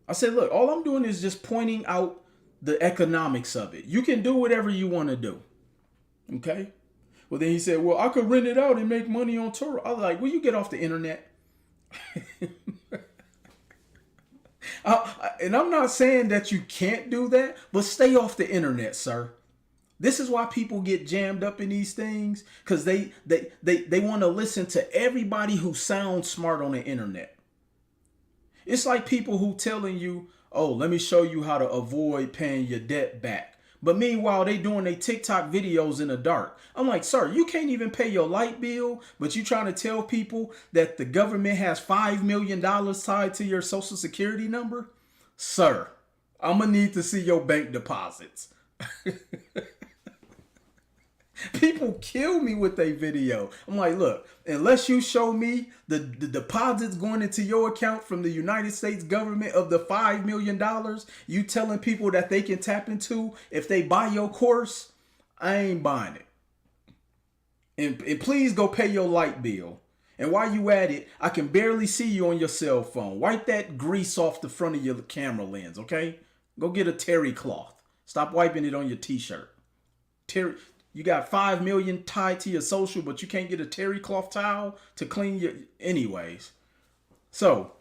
I said, look, all I'm doing is just pointing out the economics of it. You can do whatever you want to do. Okay? Well, then he said, well, I could rent it out and make money on tour. I was like, will you get off the internet? And I'm not saying that you can't do that, but stay off the internet, sir. This is why people get jammed up in these things, because they want to listen to everybody who sounds smart on the internet. It's like people who telling you, oh, let me show you how to avoid paying your debt back. But meanwhile, they doing their TikTok videos in the dark. I'm like, sir, you can't even pay your light bill, but you trying to tell people that the government has $5 million tied to your social security number? Sir, I'm going to need to see your bank deposits. People kill me with their video. I'm like, look, unless you show me the deposits going into your account from the United States government of the $5 million you telling people that they can tap into if they buy your course, I ain't buying it. And please go pay your light bill. And while you at it, I can barely see you on your cell phone. Wipe that grease off the front of your camera lens, okay? Go get a terry cloth. Stop wiping it on your t-shirt. You got $5 million tied to your social, but you can't get a terry cloth towel to clean your... Anyways. So,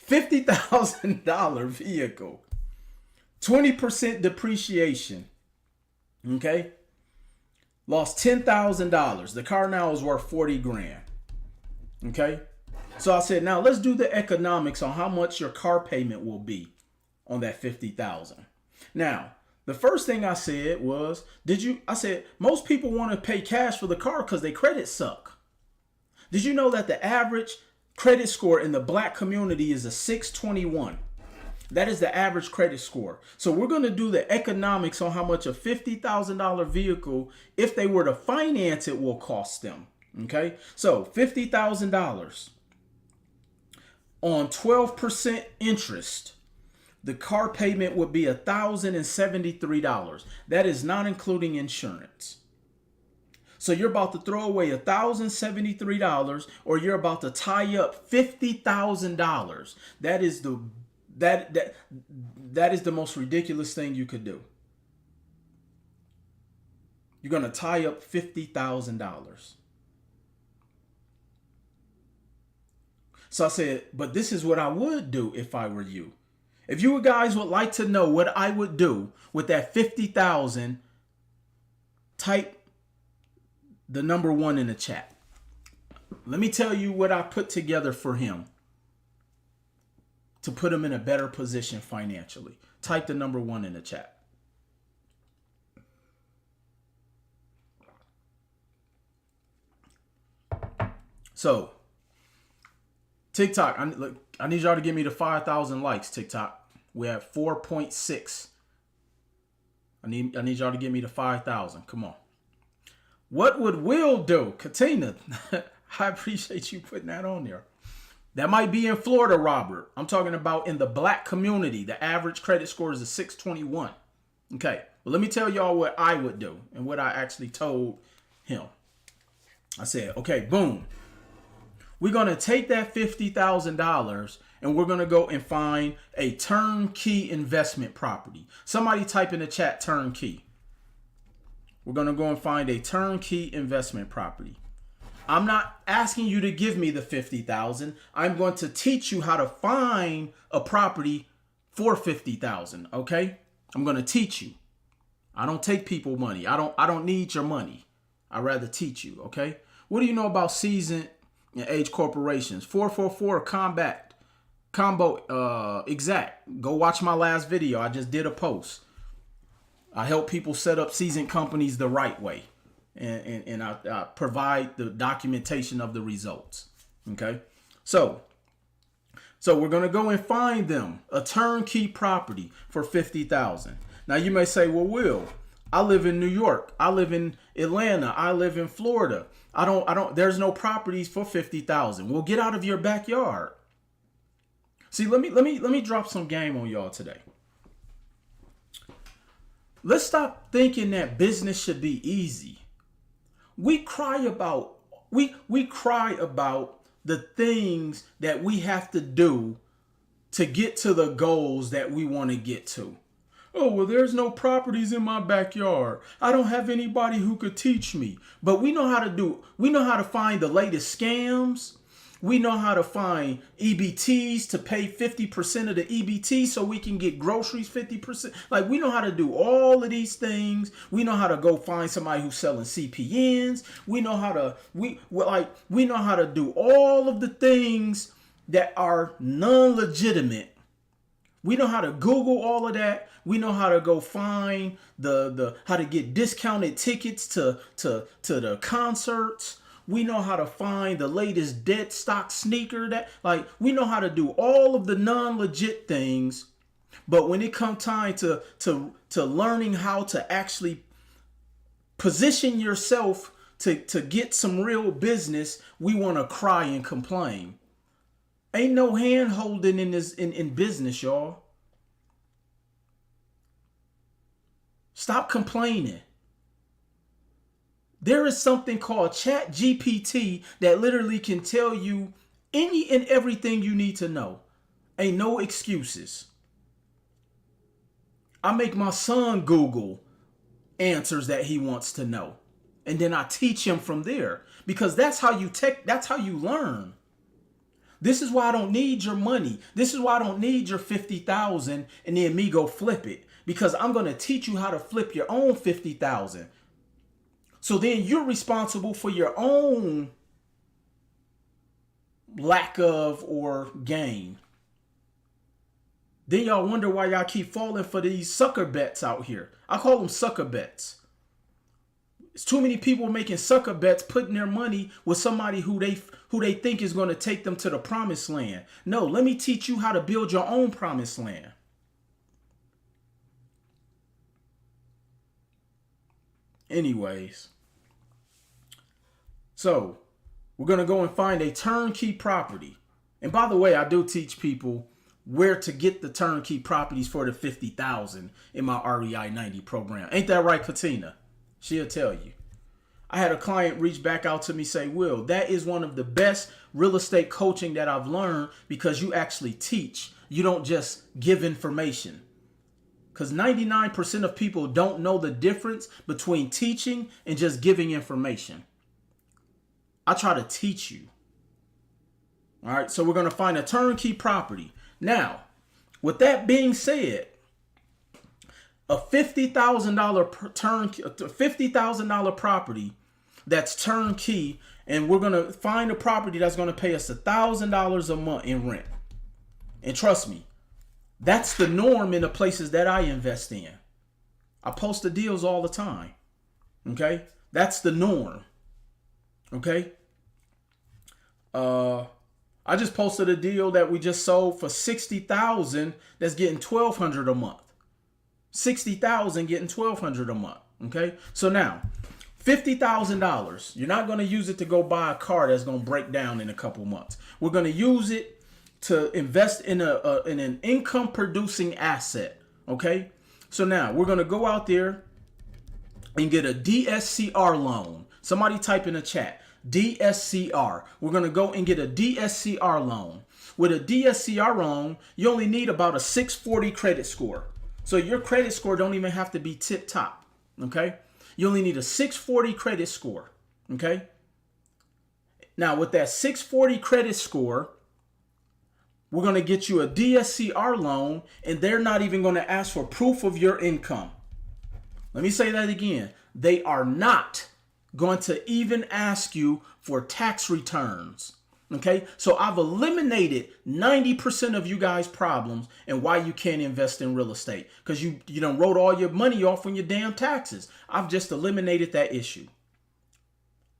$50,000 vehicle. 20% depreciation. Okay? Lost $10,000. The car now is worth 40 grand. Okay? So I said, now let's do the economics on how much your car payment will be on that $50,000. Now, the first thing I said was, I said, most people want to pay cash for the car because their credit suck. Did you know that the average credit score in the black community is a 621? That is the average credit score. So we're going to do the economics on how much a $50,000 vehicle, if they were to finance it, will cost them. Okay, so $50,000 on 12% interest. The car payment would be $1,073. That is not including insurance. So you're about to throw away $1,073, or you're about to tie up $50,000. That is the most ridiculous thing you could do. You're gonna tie up $50,000. So I said, but this is what I would do if I were you. If you guys would like to know what I would do with that $50,000, type the number 1 in the chat. Let me tell you what I put together for him to put him in a better position financially. Type the number 1 in the chat. So, TikTok, I need y'all to give me the 5,000 likes, TikTok. We have 4.6. I need y'all to give me the 5,000. Come on. What would Will do? Katina, I appreciate you putting that on there. That might be in Florida, Robert. I'm talking about in the black community. The average credit score is a 621. Okay, well, let me tell y'all what I would do and what I actually told him. I said, okay, boom. We're going to take that $50,000 and we're going to go and find a turnkey investment property. Somebody type in the chat turnkey. We're going to go and find a turnkey investment property. I'm not asking you to give me the $50,000. I'm going to teach you how to find a property for $50,000. Okay? I'm going to teach you. I don't take people money. I don't need your money. I'd rather teach you. Okay? What do you know about seasoned and age corporations? 444 combo exact. Go watch my last video. I just did a post. I help people set up seasoned companies the right way. And I provide the documentation of the results. Okay. So we're going to go and find them a turnkey property for $50,000. Now you may say, well, Will, I live in New York. I live in Atlanta. I live in Florida. There's no properties for $50,000. Well, get out of your backyard. See, let me drop some game on y'all today. Let's stop thinking that business should be easy. We cry about the things that we have to do to get to the goals that we want to get to. Oh, well, there's no properties in my backyard. I don't have anybody who could teach me. But we know how to find the latest scams. We know how to find EBTs to pay 50% of the EBT so we can get groceries 50%. Like, we know how to do all of these things. We know how to go find somebody who's selling CPNs. We know how to do all of the things that are non-legitimate. We know how to Google all of that. We know how to go find how to get discounted tickets to the concerts. We know how to find the latest dead stock sneaker we know how to do all of the non-legit things. But when it comes time to learning how to actually position yourself to get some real business, we want to cry and complain. Ain't no hand holding in business, y'all. Stop complaining. There is something called Chat GPT that literally can tell you any and everything you need to know. Ain't no excuses. I make my son Google answers that he wants to know. And then I teach him from there. Because that's how you learn. This is why I don't need your money. This is why I don't need your $50,000 and then me go flip it. Because I'm going to teach you how to flip your own $50,000. So then you're responsible for your own lack of or gain. Then y'all wonder why y'all keep falling for these sucker bets out here. I call them sucker bets. It's too many people making sucker bets, putting their money with somebody who they think is going to take them to the promised land. No, let me teach you how to build your own promised land. Anyways, so we're going to go and find a turnkey property. And by the way, I do teach people where to get the turnkey properties for the $50,000 in my REI 90 program. Ain't that right, Katina? She'll tell you. I had a client reach back out to me, say, Will, that is one of the best real estate coaching that I've learned because you actually teach. You don't just give information. Because 99% of people don't know the difference between teaching and just giving information. I try to teach you. All right, so we're going to find a turnkey property. Now, with that being said, a $50,000 $50,000 property that's turnkey, and we're going to find a property that's going to pay us $1,000 a month in rent. And trust me, that's the norm in the places that I invest in. I post the deals all the time. Okay? That's the norm. Okay? I just posted a deal that we just sold for $60,000 that's getting $1,200 a month. $60,000 getting $1,200 a month. Okay? So now, $50,000. You're not going to use it to go buy a car that's going to break down in a couple months. We're going to use it to invest in an income producing asset. Okay? So now we're going to go out there and get a DSCR loan. Somebody type in the chat, DSCR. We're going to go and get a DSCR loan. With a DSCR loan, you only need about a 640 credit score. So your credit score don't even have to be tip top. Okay? You only need a 640 credit score. Okay? Now with that 640 credit score, we're going to get you a DSCR loan, and they're not even going to ask for proof of your income. Let me say that again. They are not going to even ask you for tax returns. Okay? So I've eliminated 90% of you guys' problems and why you can't invest in real estate. Because you done wrote all your money off on your damn taxes. I've just eliminated that issue.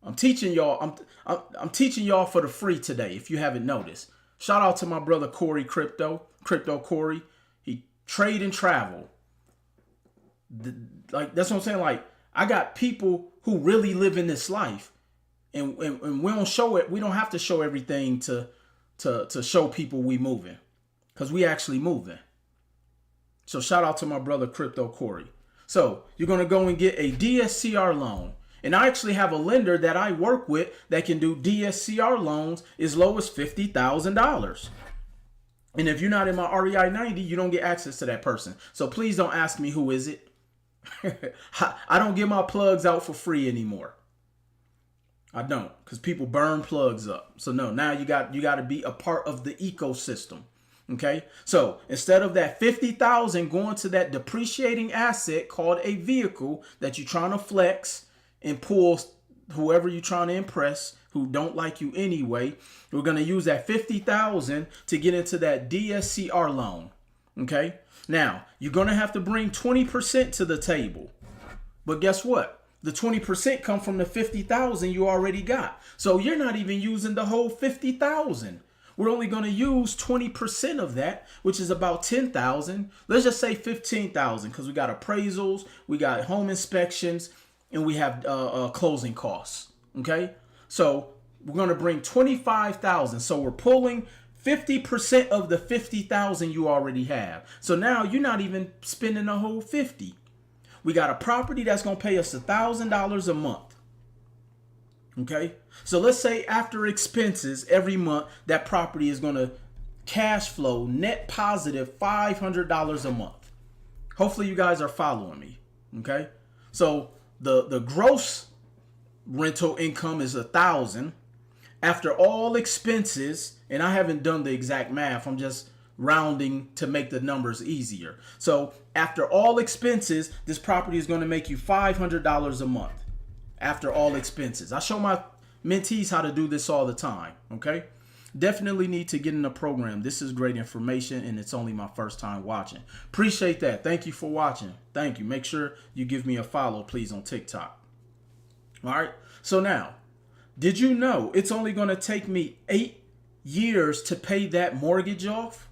I'm teaching y'all. I'm teaching y'all for the free today, if you haven't noticed. Shout out to my brother Corey Crypto Corey. He trade and travel. Like, that's what I'm saying. Like, I got people who really live in this life, and we don't show it. We don't have to show everything to show people we moving, because we actually moving. So shout out to my brother Crypto Corey. So you're gonna go and get a DSCR loan. And I actually have a lender that I work with that can do DSCR loans as low as $50,000. And if you're not in my REI 90, you don't get access to that person. So please don't ask me who is it. I don't give my plugs out for free anymore. I don't, because people burn plugs up. So no, now you got to be a part of the ecosystem. Okay, so instead of that 50,000 going to that depreciating asset called a vehicle that you're trying to flex and pull whoever you're trying to impress who don't like you anyway, we're going to use that 50,000 to get into that DSCR loan. Okay, now you're going to have to bring 20% to the table, but guess what? The 20% come from the 50,000 you already got. So you're not even using the whole 50,000. We're only going to use 20% of that, which is about 10,000. Let's just say 15,000, because we got appraisals, we got home inspections, and we have closing costs. Okay, so we're going to bring 25,000. So we're pulling 50% of the 50,000 you already have. So now you're not even spending the whole 50. We got a property that's going to pay us $1,000 a month. Okay, so let's say after expenses every month, that property is going to cash flow net positive $500 a month. Hopefully you guys are following me. Okay, so the gross rental income is $1,000 after all expenses, and I haven't done the exact math. I'm just rounding to make the numbers easier. So after all expenses, this property is going to make you $500 a month after all expenses. I show my mentees how to do this all the time. Okay, definitely need to get in the program. This is great information, and it's only my first time watching. Appreciate that. Thank you for watching. Thank you. Make sure you give me a follow, please, on TikTok. All right, so now, did you know it's only going to take me 8 years to pay that mortgage off?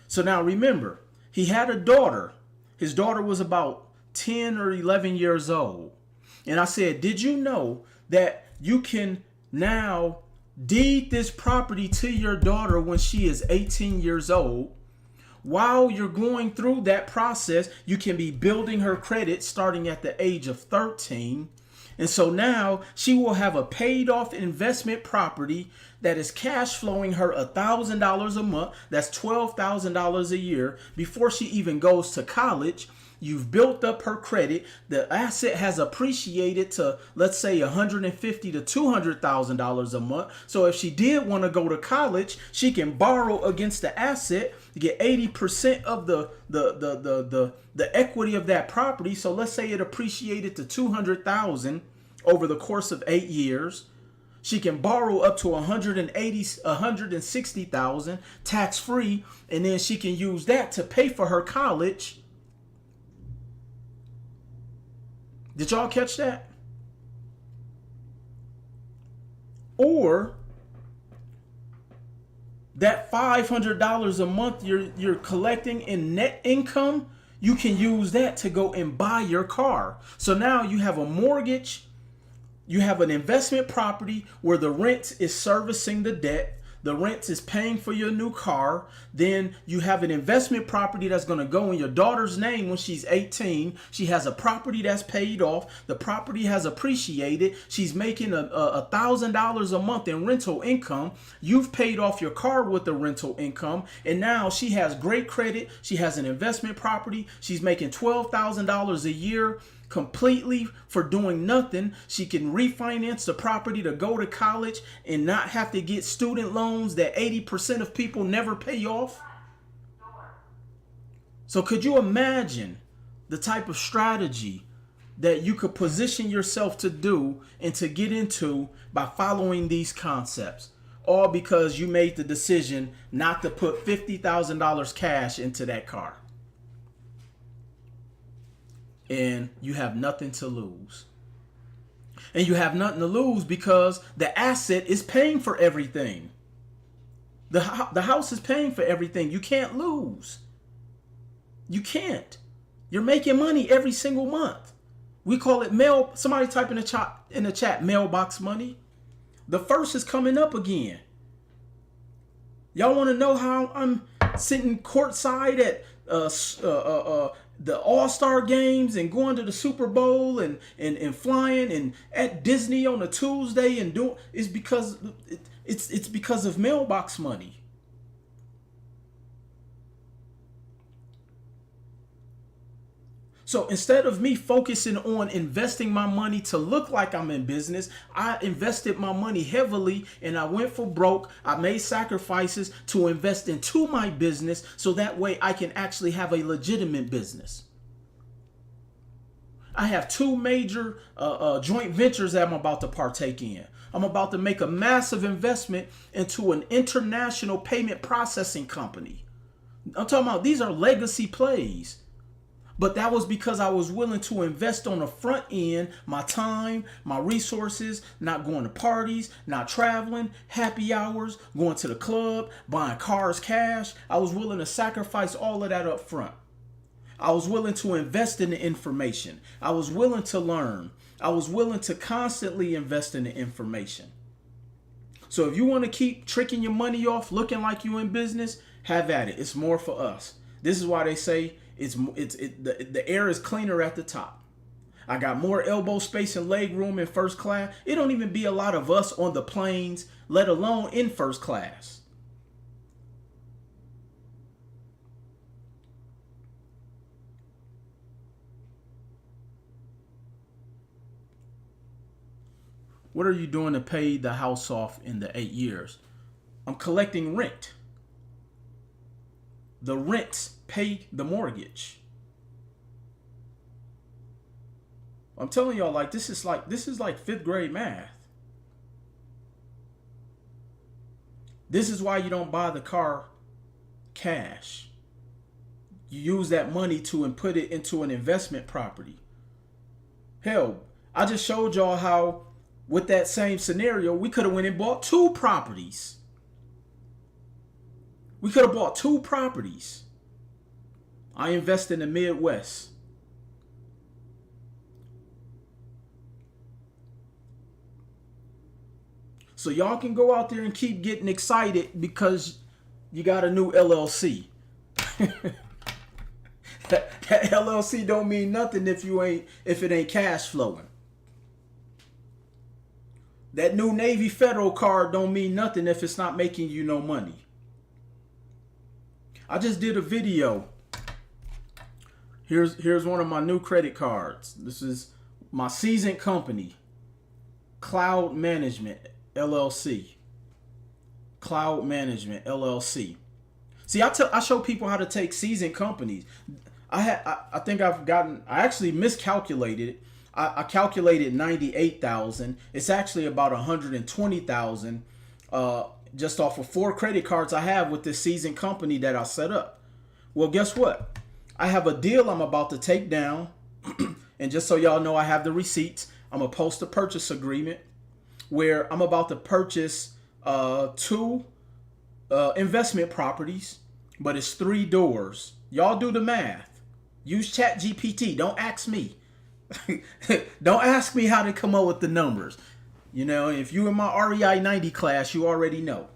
So now remember, he had a daughter. His daughter was about 10 or 11 years old. And I said, did you know that you can now deed this property to your daughter when she is 18 years old? While you're going through that process, you can be building her credit starting at the age of 13. And so now she will have a paid off investment property that is cash flowing her $1,000 a month. That's $12,000 a year before she even goes to college. You've built up her credit. The asset has appreciated to, let's say, $150,000 to $200,000 a month. So if she did want to go to college, she can borrow against the asset to get 80% of the equity of that property. So let's say it appreciated to $200,000 over the course of 8 years. She can borrow up to 160,000 tax free, and then she can use that to pay for her college. Did y'all catch that? Or that $500 a month you're collecting in net income, you can use that to go and buy your car. So now you have a mortgage, you have an investment property where the rent is servicing the debt, the rent is paying for your new car. Then you have an investment property that's going to go in your daughter's name when she's 18. She has a property that's paid off. The property has appreciated. She's making $1,000 a month in rental income. You've paid off your car with the rental income. And now she has great credit. She has an investment property. She's making $12,000 a year completely for doing nothing. She can refinance the property to go to college and not have to get student loans that 80% of people never pay off. So could you imagine the type of strategy that you could position yourself to do and to get into by following these concepts? All because you made the decision not to put $50,000 cash into that car. And you have nothing to lose. And you have nothing to lose because the asset is paying for everything. The house is paying for everything. You can't lose. You can't. You're making money every single month. We call it somebody type in the chat, mailbox money. The first is coming up again. Y'all want to know how I'm sitting courtside at the All-Star games and going to the Super Bowl and flying and at Disney on a Tuesday and doing? It's because it's because of mailbox money. So instead of me focusing on investing my money to look like I'm in business, I invested my money heavily and I went for broke. I made sacrifices to invest into my business so that way I can actually have a legitimate business. I have two major joint ventures that I'm about to partake in. I'm about to make a massive investment into an international payment processing company. I'm talking about these are legacy plays. But that was because I was willing to invest on the front end, my time, my resources, not going to parties, not traveling, happy hours, going to the club, buying cars cash. I was willing to sacrifice all of that up front. I was willing to invest in the information. I was willing to learn. I was willing to constantly invest in the information. So if you want to keep tricking your money off, looking like you in business, have at it. It's more for us. This is why they say the air is cleaner at the top. I got more elbow space and leg room in first class. It don't even be a lot of us on the planes, let alone in first class. What are you doing to pay the house off in the 8 years? I'm collecting rent. The rents pay the mortgage. I'm telling y'all, like this is like 5th grade math. This is why you don't buy the car cash. You use that money to put it into an investment property. Hell, I just showed y'all how with that same scenario, we could have went and bought 2 properties. We could have bought 2 properties. I invest in the Midwest. So y'all can go out there and keep getting excited because you got a new LLC. That LLC don't mean nothing if it ain't cash flowing. That new Navy Federal card don't mean nothing if it's not making you no money. I just did a video. Here's one of my new credit cards. This is my seasoned company, Cloud Management LLC. Cloud Management LLC. See, I show people how to take seasoned companies. I actually miscalculated it. I calculated 98,000. It's actually about 120,000 just off of 4 credit cards I have with this seasoned company that I set up. Well, guess what? I have a deal I'm about to take down. And just so y'all know, I have the receipts. I'm going to post a purchase agreement where I'm about to purchase 2 investment properties, but it's 3 doors. Y'all do the math. Use ChatGPT. Don't ask me. Don't ask me how to come up with the numbers. You know, if you in my REI 90 class, you already know.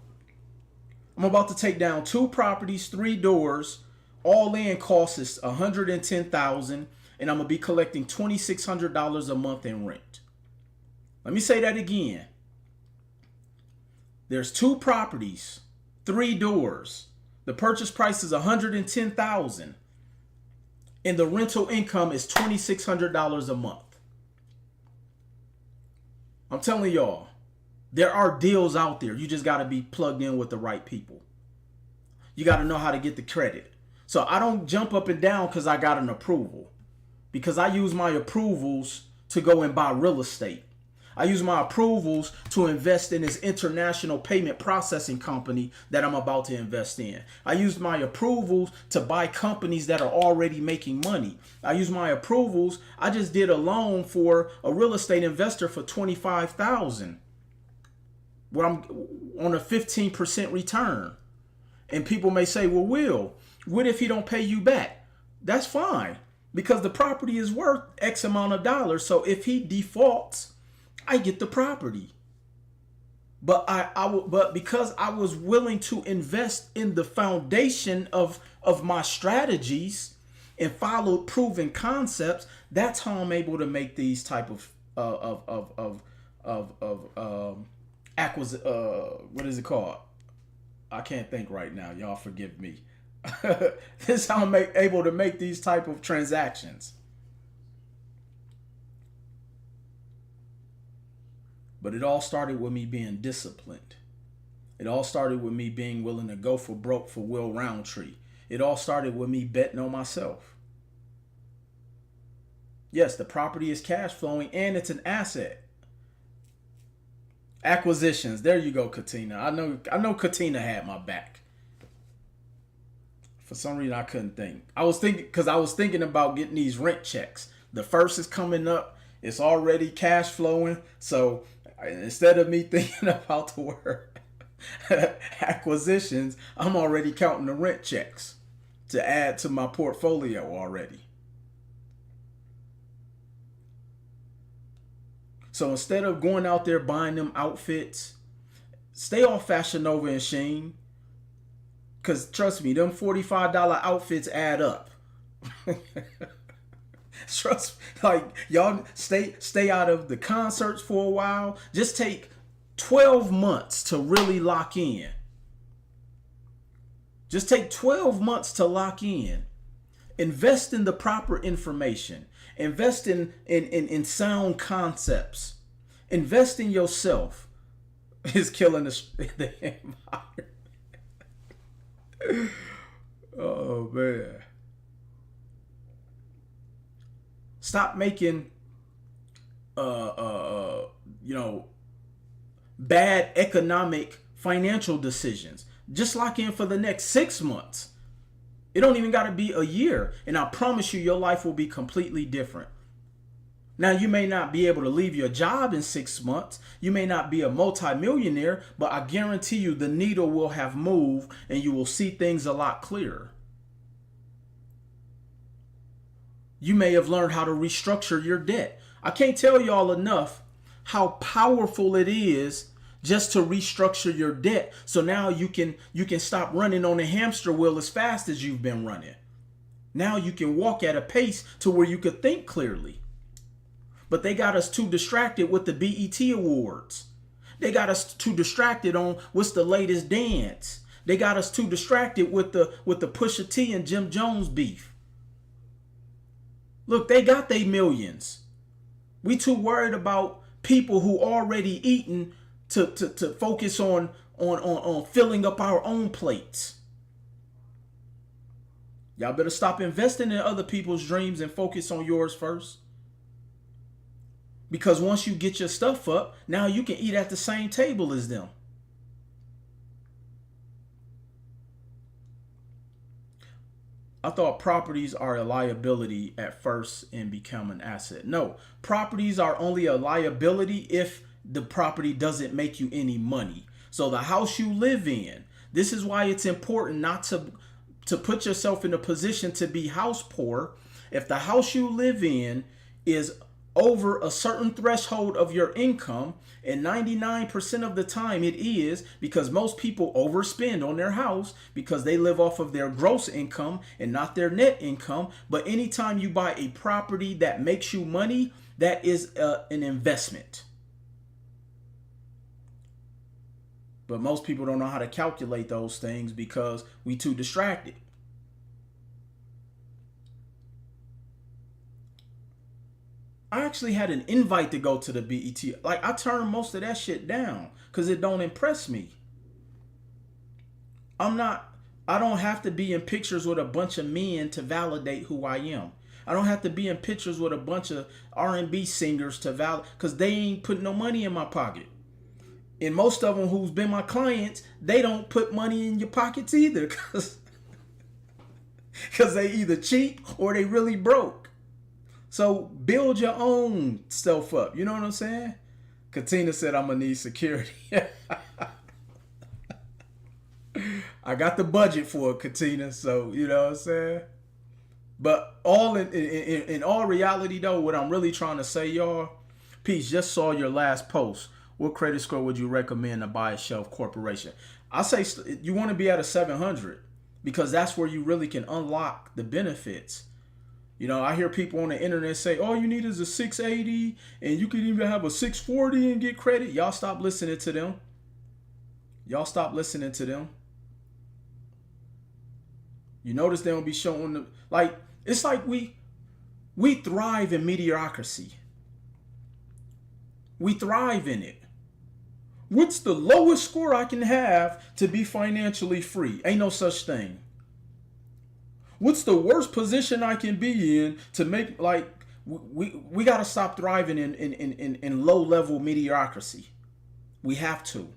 I'm about to take down 2 properties, 3 doors. All in cost is $110,000, and I'm gonna be collecting $2,600 a month in rent. Let me say that again. There's 2 properties, 3 doors. The purchase price is $110,000, and the rental income is $2,600 a month. I'm telling y'all, there are deals out there. You just got to be plugged in with the right people. You got to know how to get the credit. So I don't jump up and down because I got an approval, because I use my approvals to go and buy real estate. I use my approvals to invest in this international payment processing company that I'm about to invest in. I use my approvals to buy companies that are already making money. I use my approvals. I just did a loan for a real estate investor for $25,000, where I'm on a 15% return. And people may say, well, Will, what if he don't pay you back? That's fine, because the property is worth X amount of dollars. So if he defaults, I get the property. But but because I was willing to invest in the foundation of my strategies and followed proven concepts, that's how I'm able to make these type of what is it called? I can't think right now. Y'all forgive me. This is how I'm able to make these type of transactions. But it all started with me being disciplined. It all started with me being willing to go for broke for Will Roundtree. It all started with me betting on myself. Yes, the property is cash flowing and it's an asset. Acquisitions. There you go, Katina. I know Katina had my back. For some reason I couldn't think. I was thinking about getting these rent checks. The first is coming up. It's already cash flowing. So instead of me thinking about the word acquisitions, I'm already counting the rent checks to add to my portfolio already. So instead of going out there buying them outfits, stay off Fashion Nova and Shein. Because trust me, them $45 outfits add up. Trust me, like, y'all stay out of the concerts for a while. Just take 12 months to really lock in. Just take 12 months to lock in. Invest in the proper information. Invest in sound concepts. Invest in yourself. Is killing the empire. Oh man. Stop making bad economic financial decisions. Just lock in for the next 6 months. It don't even got to be a year, and I promise you your life will be completely different. Now, you may not be able to leave your job in 6 months. You may not be a multimillionaire, but I guarantee you the needle will have moved and you will see things a lot clearer. You may have learned how to restructure your debt. I can't tell y'all enough how powerful it is just to restructure your debt. So now you can stop running on a hamster wheel as fast as you've been running. Now you can walk at a pace to where you could think clearly. But they got us too distracted with the BET Awards. They got us too distracted on what's the latest dance. They got us too distracted with the Pusha T and Jim Jones beef. Look, they got their millions. We too worried about people who already eating to focus on filling up our own plates. Y'all better stop investing in other people's dreams and focus on yours first. Because once you get your stuff up, now you can eat at the same table as them. I thought properties are a liability at first and become an asset. No, properties are only a liability if the property doesn't make you any money. So the house you live in, this is why it's important not to put yourself in a position to be house poor. If the house you live in is over a certain threshold of your income, and 99% of the time it is, because most people overspend on their house because they live off of their gross income and not their net income. But anytime you buy a property that makes you money, that is an investment. But most people don't know how to calculate those things because we too distracted. I actually had an invite to go to the BET. Like, I turned most of that shit down because it don't impress me. I don't have to be in pictures with a bunch of men to validate who I am. I don't have to be in pictures with a bunch of R&B singers to validate, because they ain't putting no money in my pocket. And most of them who's been my clients, they don't put money in your pockets either, because they either cheap or they really broke. So build your own stuff up. You know what I'm saying? Katina said I'm going to need security. I got the budget for it, Katina. So, you know what I'm saying? But all in all reality, though, what I'm really trying to say, y'all, Peace, just saw your last post. What credit score would you recommend to buy a shelf corporation? I say you want to be at a 700 because that's where you really can unlock the benefits. You know, I hear people on the internet say, all you need is a 680 and you could even have a 640 and get credit. Y'all stop listening to them. Y'all stop listening to them. You notice they don't be showing the, like, it's like we thrive in mediocrity. We thrive in it. What's the lowest score I can have to be financially free? Ain't no such thing. What's the worst position I can be in to make, like, we got to stop thriving in low level mediocrity. We have to.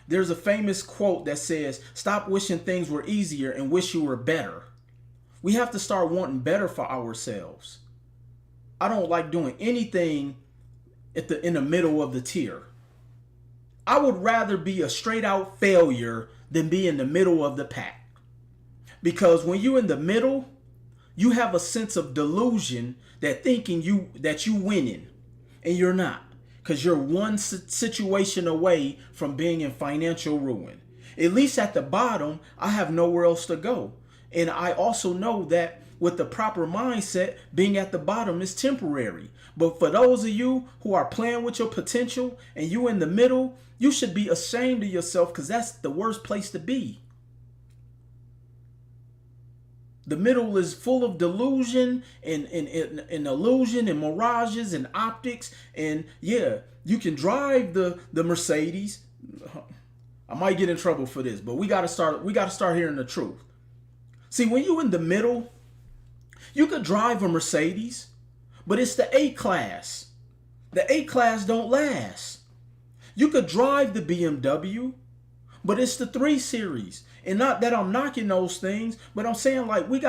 There's a famous quote that says, stop wishing things were easier and wish you were better. We have to start wanting better for ourselves. I don't like doing anything in the middle of the tier. I would rather be a straight out failure than be in the middle of the pack. Because when you're in the middle, you have a sense of delusion that thinking that you winning, and you're not, because you're one situation away from being in financial ruin. At least at the bottom, I have nowhere else to go. And I also know that with the proper mindset, being at the bottom is temporary. But for those of you who are playing with your potential and you in the middle, you should be ashamed of yourself, because that's the worst place to be. The middle is full of delusion and illusion and mirages and optics. And yeah, you can drive the Mercedes. I might get in trouble for this, but we gotta start hearing the truth. See, when you in the middle, you could drive a Mercedes, but it's the A class. The A class don't last. You could drive the BMW, but it's the 3 Series. And not that I'm knocking those things, but I'm saying, like, we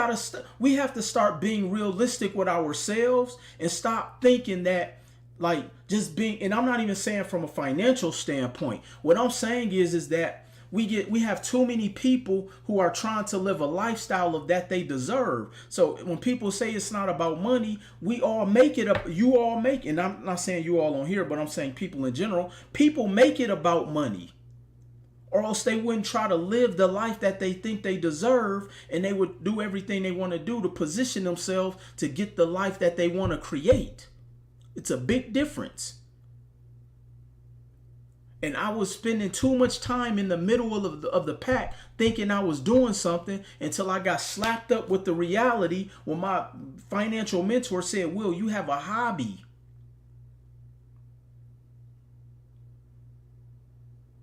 have to start being realistic with ourselves and stop thinking that, like, just being, and I'm not even saying from a financial standpoint. What I'm saying is that we have too many people who are trying to live a lifestyle of that they deserve. So when people say it's not about money, we all make it up. You all make it. And I'm not saying you all on here, but I'm saying people in general. People make it about money. Or else they wouldn't try to live the life that they think they deserve, and they would do everything they want to do to position themselves to get the life that they want to create. It's a big difference. And I was spending too much time in the middle of the pack thinking I was doing something until I got slapped up with the reality when my financial mentor said, Will, you have a hobby.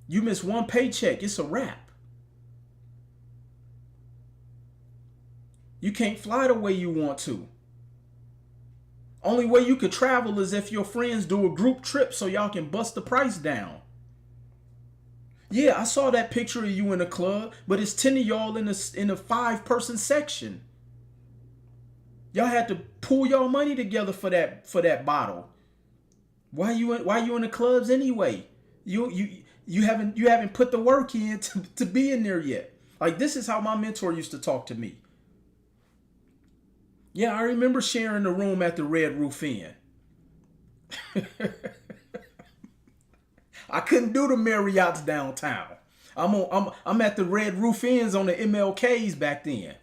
You miss one paycheck, it's a wrap. You can't fly the way you want to. Only way you could travel is if your friends do a group trip so y'all can bust the price down. Yeah, I saw that picture of you in a club, but it's 10 of y'all in a 5-person section. Y'all had to pull y'all money together for that bottle. Why you in the clubs anyway? You haven't put the work in to be in there yet. Like, this is how my mentor used to talk to me. Yeah, I remember sharing the room at the Red Roof Inn. I couldn't do the Marriott's downtown. I'm at the Red Roof Inns on the MLKs back then.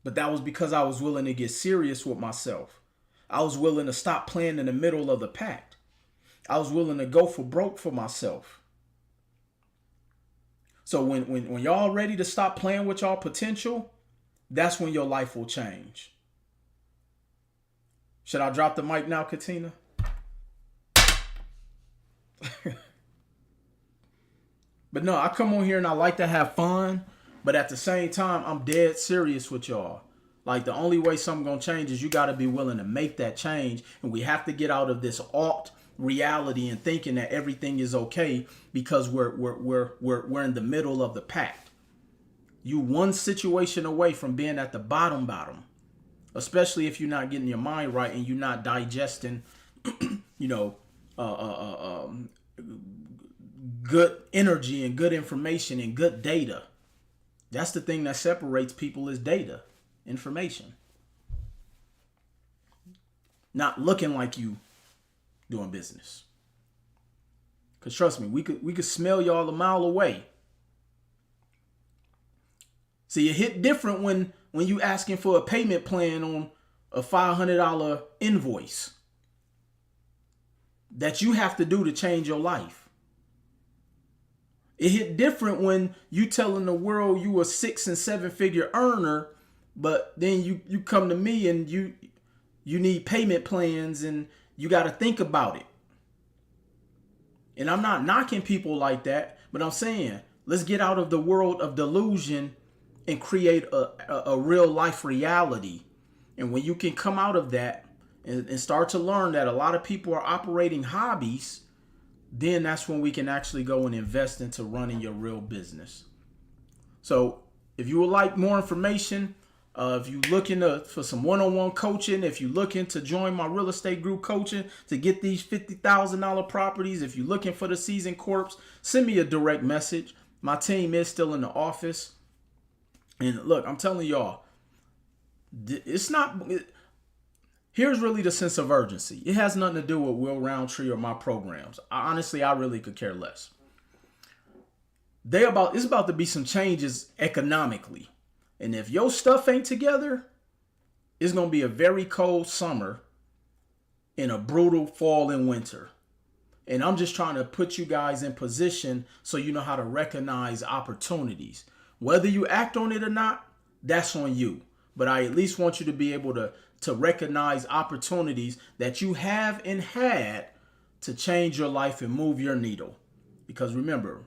But that was because I was willing to get serious with myself. I was willing to stop playing in the middle of the pack. I was willing to go for broke for myself. So when y'all ready to stop playing with y'all potential, that's when your life will change. Should I drop the mic now, Katina? But no, I come on here and I like to have fun, but at the same time, I'm dead serious with y'all. Like, the only way something gonna change is you gotta be willing to make that change, and we have to get out of this alt reality and thinking that everything is okay because we're in the middle of the pack. You one situation away from being at the bottom, especially if you're not getting your mind right and you're not digesting, good energy and good information and good data. That's the thing that separates people is data, information. Not looking like you doing business. Cause trust me, we could smell y'all a mile away. See, it hit different when you asking for a payment plan on a $500 invoice that you have to do to change your life. It hit different when you telling the world you a 6 and 7 figure earner, but then you come to me and you need payment plans and you got to think about it. And I'm not knocking people like that, but I'm saying let's get out of the world of delusion and create a real life reality. And when you can come out of that and start to learn that a lot of people are operating hobbies, then that's when we can actually go and invest into running your real business. So if you would like more information, if you're looking for some one-on-one coaching, if you're looking to join my real estate group coaching to get these $50,000 properties, if you're looking for the seasoned corps, send me a direct message. My team is still in the office. And look, I'm telling y'all, here's really the sense of urgency. It has nothing to do with Will Roundtree or my programs. Honestly, I really could care less. It's about to be some changes economically. And if your stuff ain't together, it's going to be a very cold summer and a brutal fall and winter. And I'm just trying to put you guys in position so you know how to recognize opportunities. Whether you act on it or not, that's on you. But I at least want you to be able to recognize opportunities that you have and had to change your life and move your needle. Because remember,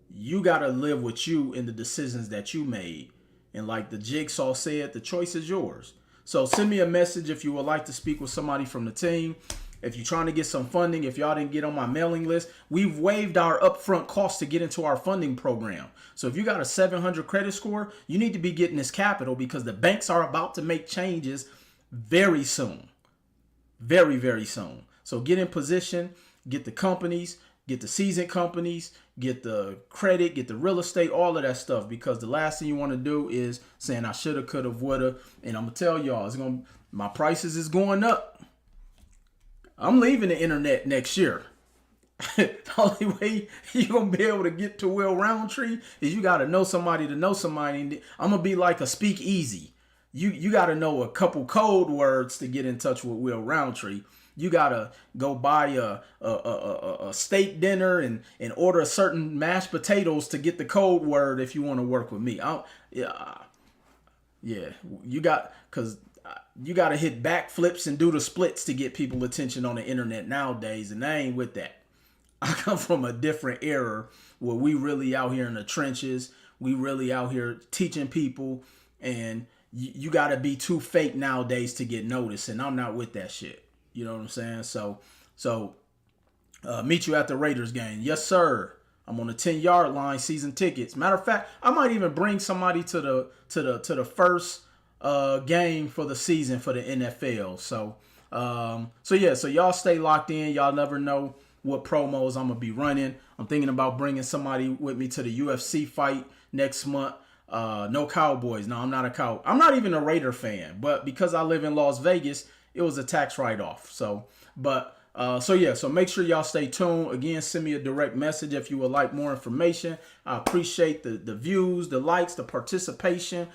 you got to live with you in the decisions that you made. And like the Jigsaw said, the choice is yours. So send me a message if you would like to speak with somebody from the team. If you're trying to get some funding, if y'all didn't get on my mailing list, we've waived our upfront costs to get into our funding program. So if you got a 700 credit score, you need to be getting this capital because the banks are about to make changes very soon. Very, very soon. So get in position, get the companies, get the seasoned companies, get the credit, get the real estate, all of that stuff. Because the last thing you want to do is saying I shoulda, coulda, woulda. And I'm going to tell y'all, my prices is going up. I'm leaving the internet next year. The only way you're going to be able to get to Will Roundtree is you got to know somebody to know somebody. I'm going to be like a speakeasy. You got to know a couple code words to get in touch with Will Roundtree. You got to go buy a steak dinner and order a certain mashed potatoes to get the code word if you want to work with me. You got to hit backflips and do the splits to get people attention on the internet nowadays, and I ain't with that. I come from a different era where we really out here in the trenches. We really out here teaching people and you got to be too fake nowadays to get noticed, and I'm not with that shit. You know what I'm saying? So meet you at the Raiders game. Yes, sir. I'm on the 10-yard line, season tickets. Matter of fact, I might even bring somebody to the first game for the season for the NFL. So so y'all stay locked in. Y'all never know what promos I'm gonna be running. I'm thinking about bringing somebody with me to the UFC fight next month. No Cowboys. No, I'm not a cow. I'm not even a Raider fan, but because I live in Las Vegas, it was a tax write-off. So make sure y'all stay tuned. Again, send me a direct message if you would like more information. I appreciate the views, the likes, the participation.